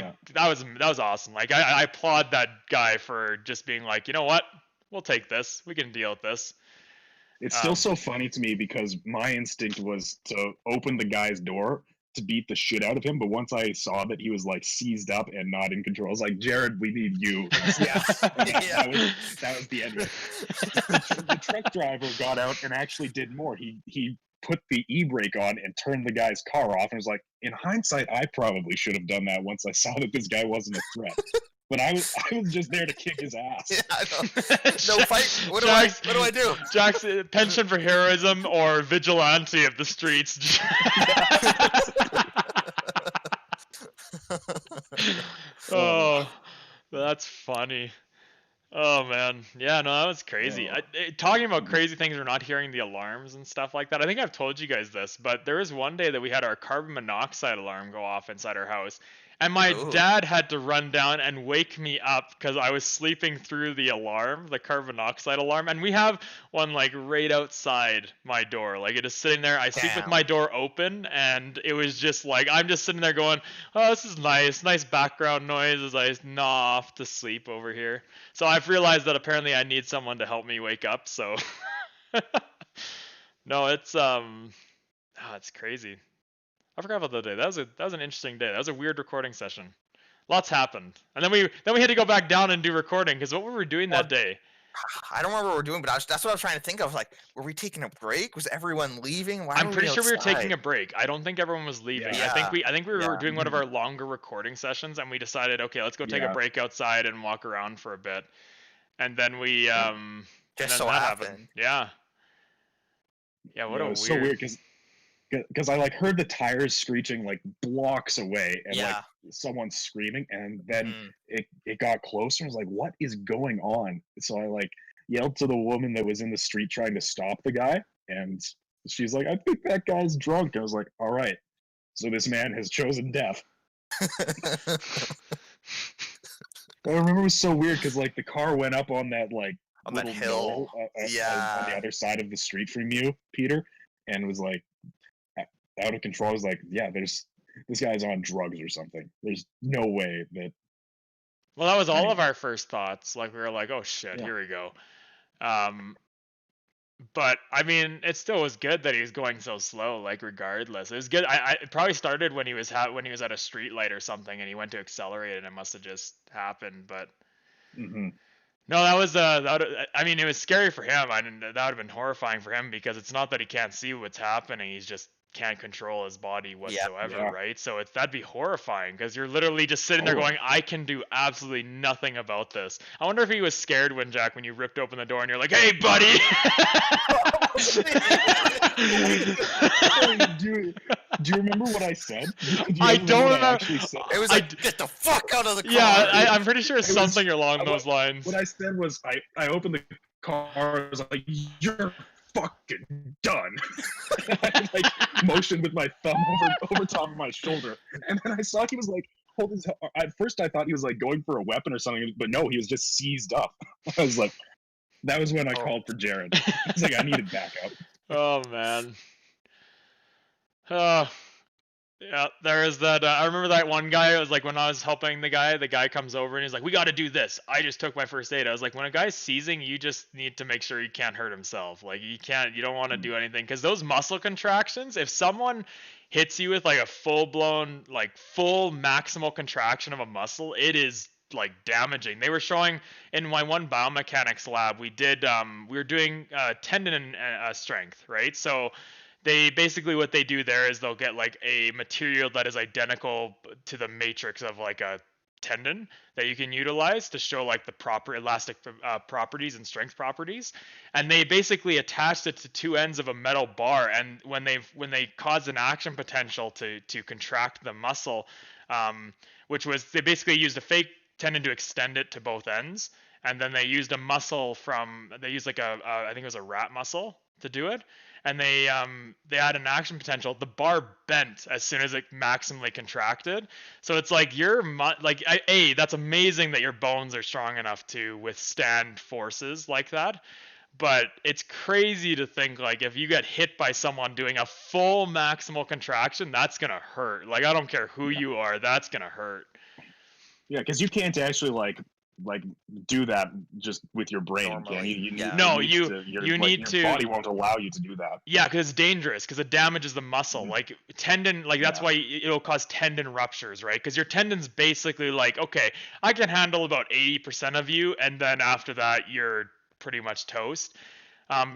was awesome. Like I applaud that guy for just being like, you know what, we'll take this, we can deal with this. It's still so funny to me because my instinct was to open the guy's door to beat the shit out of him, but once I saw that he was like seized up and not in control, I was like, Jared, we need you. Yeah. That was the end of it. The truck driver got out and actually did more. He put the e-brake on and turned the guy's car off and was like, in hindsight, I probably should have done that once I saw that this guy wasn't a threat. But I was just there to kick his ass. Yeah, I know. No fight. What do I do? Jack's penchant for heroism or vigilante of the streets. Oh, that's funny. Oh man, yeah, no, that was crazy. Talking about crazy things, we're not hearing the alarms and stuff like that. I think I've told you guys this, but there was one day that we had our carbon monoxide alarm go off inside our house, and my dad had to run down and wake me up because I was sleeping through the alarm, the carbon monoxide alarm, and we have one like right outside my door. Like it is sitting there. I sleep with my door open, and it was just like I'm just sitting there going, "Oh, this is nice background noise as I gnaw off to sleep over here." So I've realized that apparently I need someone to help me wake up. So no, it's it's crazy. I forgot about that day. That was an interesting day. That was a weird recording session. Lots happened, and then we had to go back down and do recording because what were we doing that day? I don't remember what we're doing, but that's what I was trying to think of. Like, were we taking a break? Was everyone leaving? I'm pretty sure we were taking a break. I don't think everyone was leaving. Yeah. I think we were doing one of our longer recording sessions, and we decided, okay, let's go take a break outside and walk around for a bit, and then we just so happened. Yeah. What a weird. So weird because I like heard the tires screeching like blocks away and like someone screaming, and then it got closer and was like, what is going on? So I like yelled to the woman that was in the street trying to stop the guy, and she's like, I think that guy's drunk. I was like, all right, so this man has chosen death. I remember it was so weird because like the car went up on that like on that hill on the other side of the street from you, Peter, and it was like out of control. I was like, yeah, this guy's on drugs or something. There's no way that. Well, that was all of our first thoughts. Like we were like, oh shit, here we go. But I mean, it still was good that he was going so slow. Like regardless, it was good. It probably started when he was at a street light or something, and he went to accelerate, and it must have just happened. But no, that was I mean, it was scary for him. That would have been horrifying for him because it's not that he can't see what's happening. He's just can't control his body whatsoever, right? So that'd be horrifying because you're literally just sitting there going, I can do absolutely nothing about this. I wonder if he was scared when you ripped open the door and you're like, hey buddy. do you remember what I said? I don't remember. It was like, get the fuck out of the car. Yeah, I'm pretty sure it's something along those lines. What I said was I opened the car, I was like, you're fucking done. I like motioned with my thumb over top of my shoulder, and then I saw he was like holding his. At first, I thought he was like going for a weapon or something, but no, he was just seized up. I was like, that was when I called for Jared. I was like, I needed backup. Oh man. Yeah, there is that. I remember that one guy. It was like when I was helping the guy comes over and he's like, "We got to do this." I just took my first aid. I was like, when a guy's seizing, you just need to make sure he can't hurt himself. Like you don't want to do anything because those muscle contractions. If someone hits you with like a full maximal contraction of a muscle, it is like damaging. They were showing in my one biomechanics lab. We were doing tendon and strength, right? So. They basically what they do there is they'll get like a material that is identical to the matrix of like a tendon that you can utilize to show like the proper elastic properties and strength properties, and they basically attached it to two ends of a metal bar, and when they caused an action potential to contract the muscle, which was they basically used a fake tendon to extend it to both ends, and then they used a muscle they used like I think it was a rat muscle to do it. And they had an action potential. The bar bent as soon as it maximally contracted. So it's like that's amazing that your bones are strong enough to withstand forces like that. But it's crazy to think like if you get hit by someone doing a full maximal contraction, that's gonna hurt. Like I don't care who you are, that's gonna hurt. Yeah, because you can't actually like like do that just with your brain, can Normally, you? You yeah. need, No, it needs you to, your, you like, need your to. body won't allow you to do that. Yeah, because it's dangerous because it damages the muscle. Mhm. Like tendon, like that's Yeah. why it'll cause tendon ruptures, right? Because your tendon's basically like, okay, I can handle about 80% of you, and then after that, you're pretty much toast.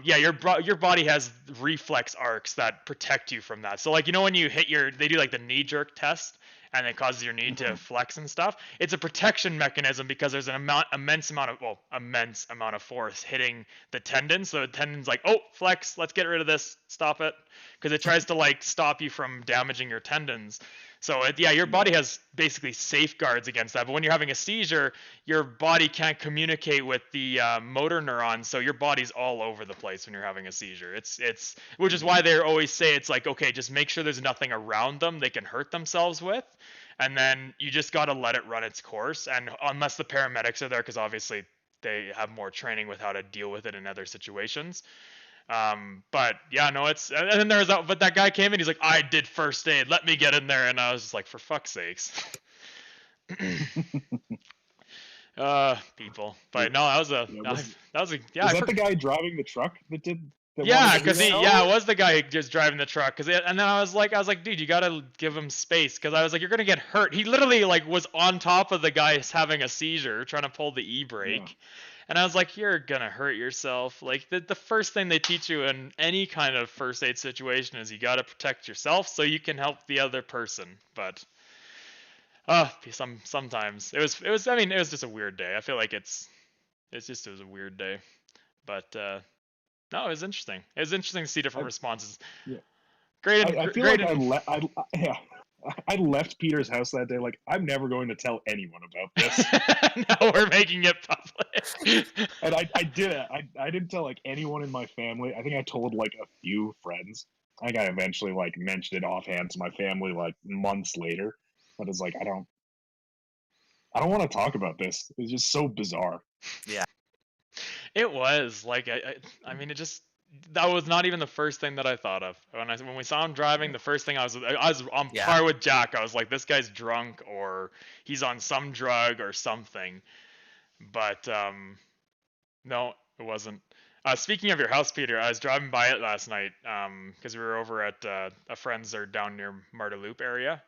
Yeah, your body has reflex arcs that protect you from that. So like when you hit they do like the knee jerk test, and it causes your knee to Mhm. flex and stuff. It's a protection mechanism because there's an immense amount of force hitting the tendon. So the tendon's like, oh, flex, let's get rid of this, stop it, because it tries to like stop you from damaging your tendons. So your body Yeah. has basically safeguards against that. But when you're having a seizure, your body can't communicate with the motor neurons, so your body's all over the place when you're having a seizure. It's which is why they always say it's like, okay, just make sure there's nothing around them they can hurt themselves with, and then you just got to let it run its course. And unless the paramedics are there, because obviously they have more training with how to deal with it in other situations. But yeah, no, and then but that guy came in, he's like, I did first aid, let me get in there, and I was just like, for fuck's sakes. People. But no, Yeah, yeah, was that the guy driving the truck that wanted yeah, to do because that? it was the guy just driving the truck. And then I was like, dude, you gotta give him space, because I was like, you're gonna get hurt. He literally like was on top of the guy having a seizure, trying to pull the Yeah. e-brake, and I was like, you're gonna hurt yourself. Like the first thing they teach you in any kind of first aid situation is you gotta protect yourself so you can help the other person. But sometimes it was. I mean, it was just a weird day. I feel like it was a weird day, but. No, it was interesting. It was interesting to see different I, responses. yeah. Great, I feel great. like yeah. I left Peter's house that day. Like, I'm never going to tell anyone about this. Now we're making it public. And I did it. I didn't tell like anyone in my family. I think I told like a few friends. I think I eventually like mentioned it offhand to my family like months later. But it's like I don't want to talk about this. It's just so bizarre. Yeah. It was like I mean, that was not even the first thing that I thought of when we saw him driving. The first thing I was on Yeah. par with Jack. I was like, this guy's drunk or he's on some drug or something. But no, it wasn't. Speaking of your house, Peter, I was driving by it last night because we were over at a friend's or down near Marta Loop area,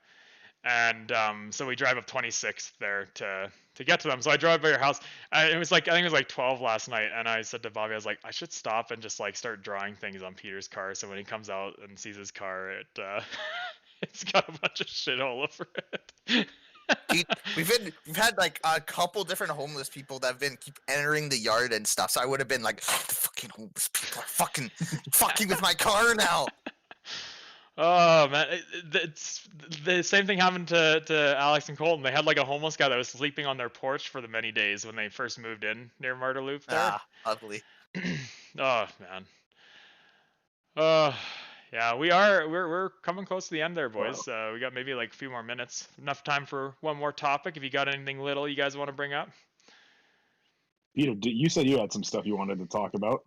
and so we drive up 26th there to get to them. So I drove by your house. It was like I think it was like 12 last night, and I said to Bobby, I was like, I should stop and just like start drawing things on Peter's car, so when he comes out and sees his car, it's got a bunch of shit all over it. Dude, we've had like a couple different homeless people that have been keep entering the yard and stuff. So I would have been like, the fucking homeless people are fucking with my car now. Oh man, it's the same thing happened to Alex and Colton. They had like a homeless guy that was sleeping on their porch for the many days when they first moved in near Marta Loop there. Ah, ugly. Oh man. Uh, yeah, we're coming close to the end there, boys. We got maybe like a few more minutes. Enough time for one more topic. If you got anything little you guys want to bring up. Peter, you said you had some stuff you wanted to talk about.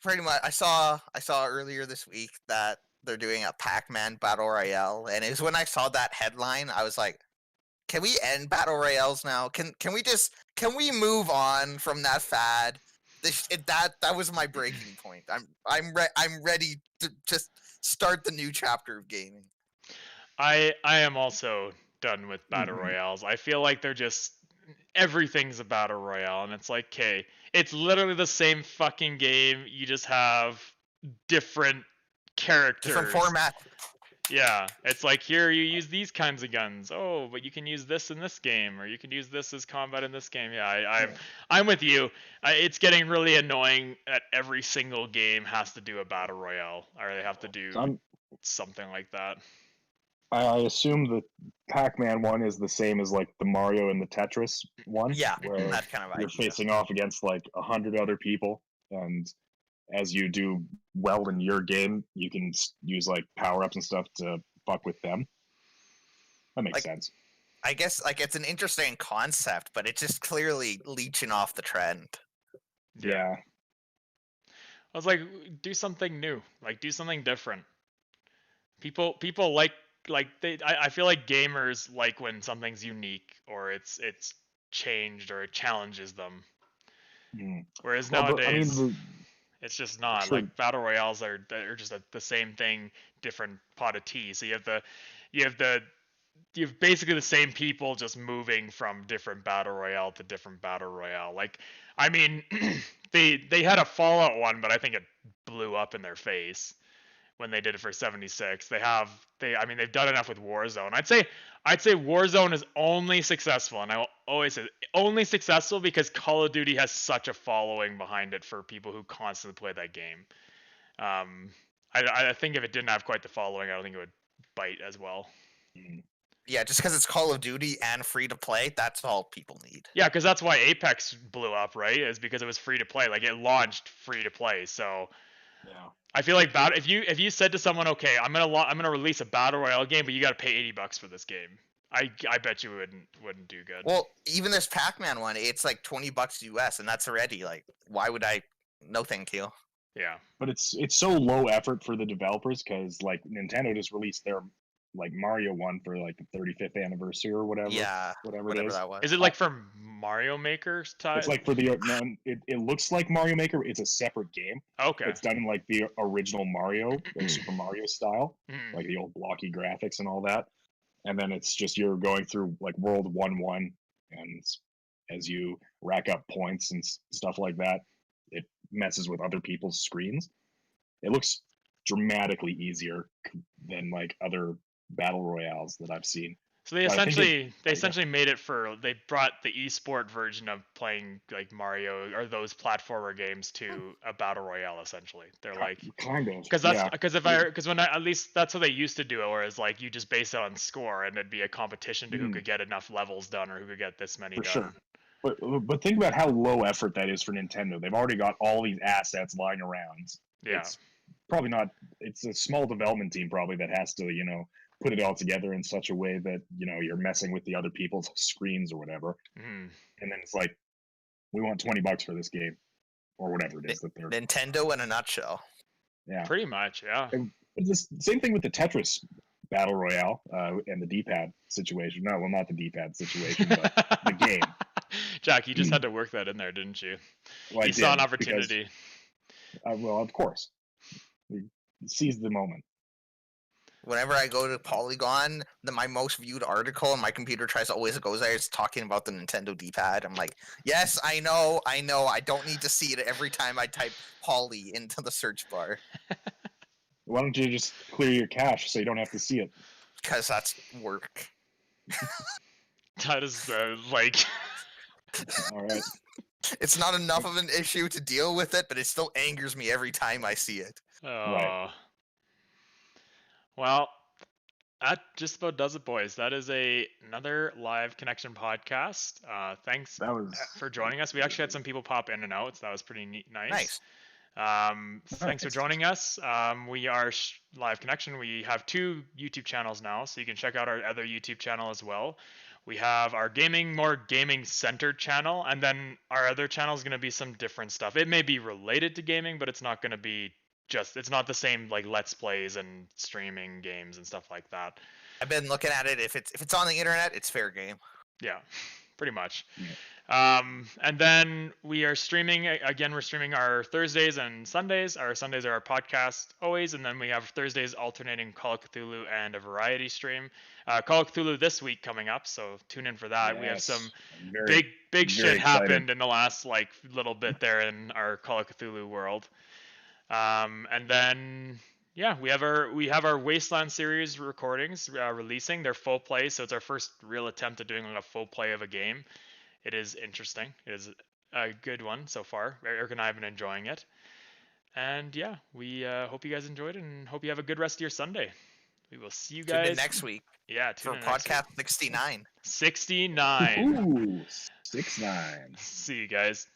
Pretty much. I saw earlier this week that they're doing a Pac-Man Battle Royale, and it was when I saw that headline, I was like, can we end Battle Royales now? Can we move on from that fad? That was my breaking point. I'm ready to just start the new chapter of gaming. I am also done with battle royales. I feel like they're just everything's a battle royale, and it's like, okay, it's literally the same fucking game. You just have different characters, different format. Yeah, it's like here you use these kinds of guns. Oh, but you can use this in this game, or you can use this as combat in this game. Yeah, I'm with you. It's getting really annoying that every single game has to do a battle royale, or they have to do something like that. I assume the Pac-Man one is the same as like the Mario and the Tetris one. Yeah, where that kind of you're idea. facing off against like 100 other people, and as you do well in your game, you can use like power-ups and stuff to fuck with them. That makes sense. I guess like it's an interesting concept, but it's just clearly leeching off the trend. Yeah. I was like, do something new, like do something different. People like I feel like gamers like when something's unique or it's changed or it challenges them. Mm. Whereas Well, but, I mean, nowadays, it's just not. Sure. Like battle royales are just the same thing, different pot of tea. So you have basically the same people just moving from different battle royale to different battle royale. Like, I mean, they had a Fallout one, but I think it blew up in their face when they did it for 76. I mean they've done enough with Warzone. I'd say Warzone is only successful, and I will always say only successful because Call of Duty has such a following behind it for people who constantly play that game. I think if it didn't have quite the following, I don't think it would bite as well. Mm. Yeah, just because it's Call of Duty and free to play, that's all people need. Yeah, because that's why Apex blew up, right? Is because it was free to play. Like it launched free to play, so. Yeah. I feel like if you said to someone, okay, I'm gonna release a battle royale game, but you got to pay $80 for this game. I bet you wouldn't do good. Well, even this Pac-Man one, it's like $20 US, and that's already like, why would I? No, thank you. Yeah. But it's so low effort for the developers because like Nintendo just released their like Mario one for like the 35th anniversary or whatever. Yeah, whatever whatever it is. that was. Is it like for Mario Maker type? It's like for the no, it looks like Mario Maker. It's a separate game. Okay. It's done in like the original Mario, like Super Mario style, Mhm. like the old blocky graphics and all that. And then it's just you're going through like World 1-1, and as you rack up points and stuff like that, it messes with other people's screens. It looks dramatically easier than like other battle royales that I've seen. So they But I think essentially made it they brought the esport version of playing like Mario or those platformer games to a battle royale. Essentially, they're like kind of because yeah. at least that's how they used to do it, whereas like you just base it on score and it'd be a competition to who could get enough levels done or who could get this many for done. sure. But think about how low effort that is for Nintendo. They've already got all these assets lying around. Yeah. It's probably not. It's a small development team probably that has to put it all together in such a way that you're messing with the other people's screens or whatever. Mm-hmm. And then it's like, we want $20 for this game or whatever it is that they're. Nintendo in a nutshell. Yeah. Pretty much, yeah. It's the same thing with the Tetris Battle Royale and the D-pad situation. No, well, not the D-pad situation, but the game. Jack, you just had to work that in there, didn't you? Well, You saw an opportunity. Well, of course. We seized the moment. Whenever I go to Polygon, my most viewed article on my computer always goes there. It's talking about the Nintendo D-pad. I'm like, yes, I know. I don't need to see it every time I type Poly into the search bar. Why don't you just clear your cache so you don't have to see it? Because that's work. That is like. All right. It's not enough of an issue to deal with it, but it still angers me every time I see it. Right. Well, that just about does it, boys. That is another live connection podcast. Thanks for joining us. We actually had some people pop in and out, so that was pretty nice. Thanks for joining us. We are Live Connection. We have 2 YouTube channels now, so you can check out our other YouTube channel as well. We have our more gaming centered channel, and then our other channel is going to be some different stuff. It may be related to gaming, but it's not going to be it's not the same like Let's Plays and streaming games and stuff like that. I've been looking at it. If it's on the internet, it's fair game. Yeah, pretty much. Yeah. And then we are streaming again. We're streaming our Thursdays and Sundays. Our Sundays are our podcast always, and then we have Thursdays alternating Call of Cthulhu and a variety stream. Call of Cthulhu this week coming up, so tune in for that. Yes. We have some very big shit excited. happened in the last like little bit there in our Call of Cthulhu world. And then we have our Wasteland series recordings releasing. They're full play, so it's our first real attempt at doing like a full play of a game. It is interesting. It is a good one so far. Eric and I have been enjoying it. And yeah, we hope you guys enjoyed it and hope you have a good rest of your Sunday. We will see you guys Tune in next week. Yeah, for podcast 69. 69. Ooh, 69. See you guys.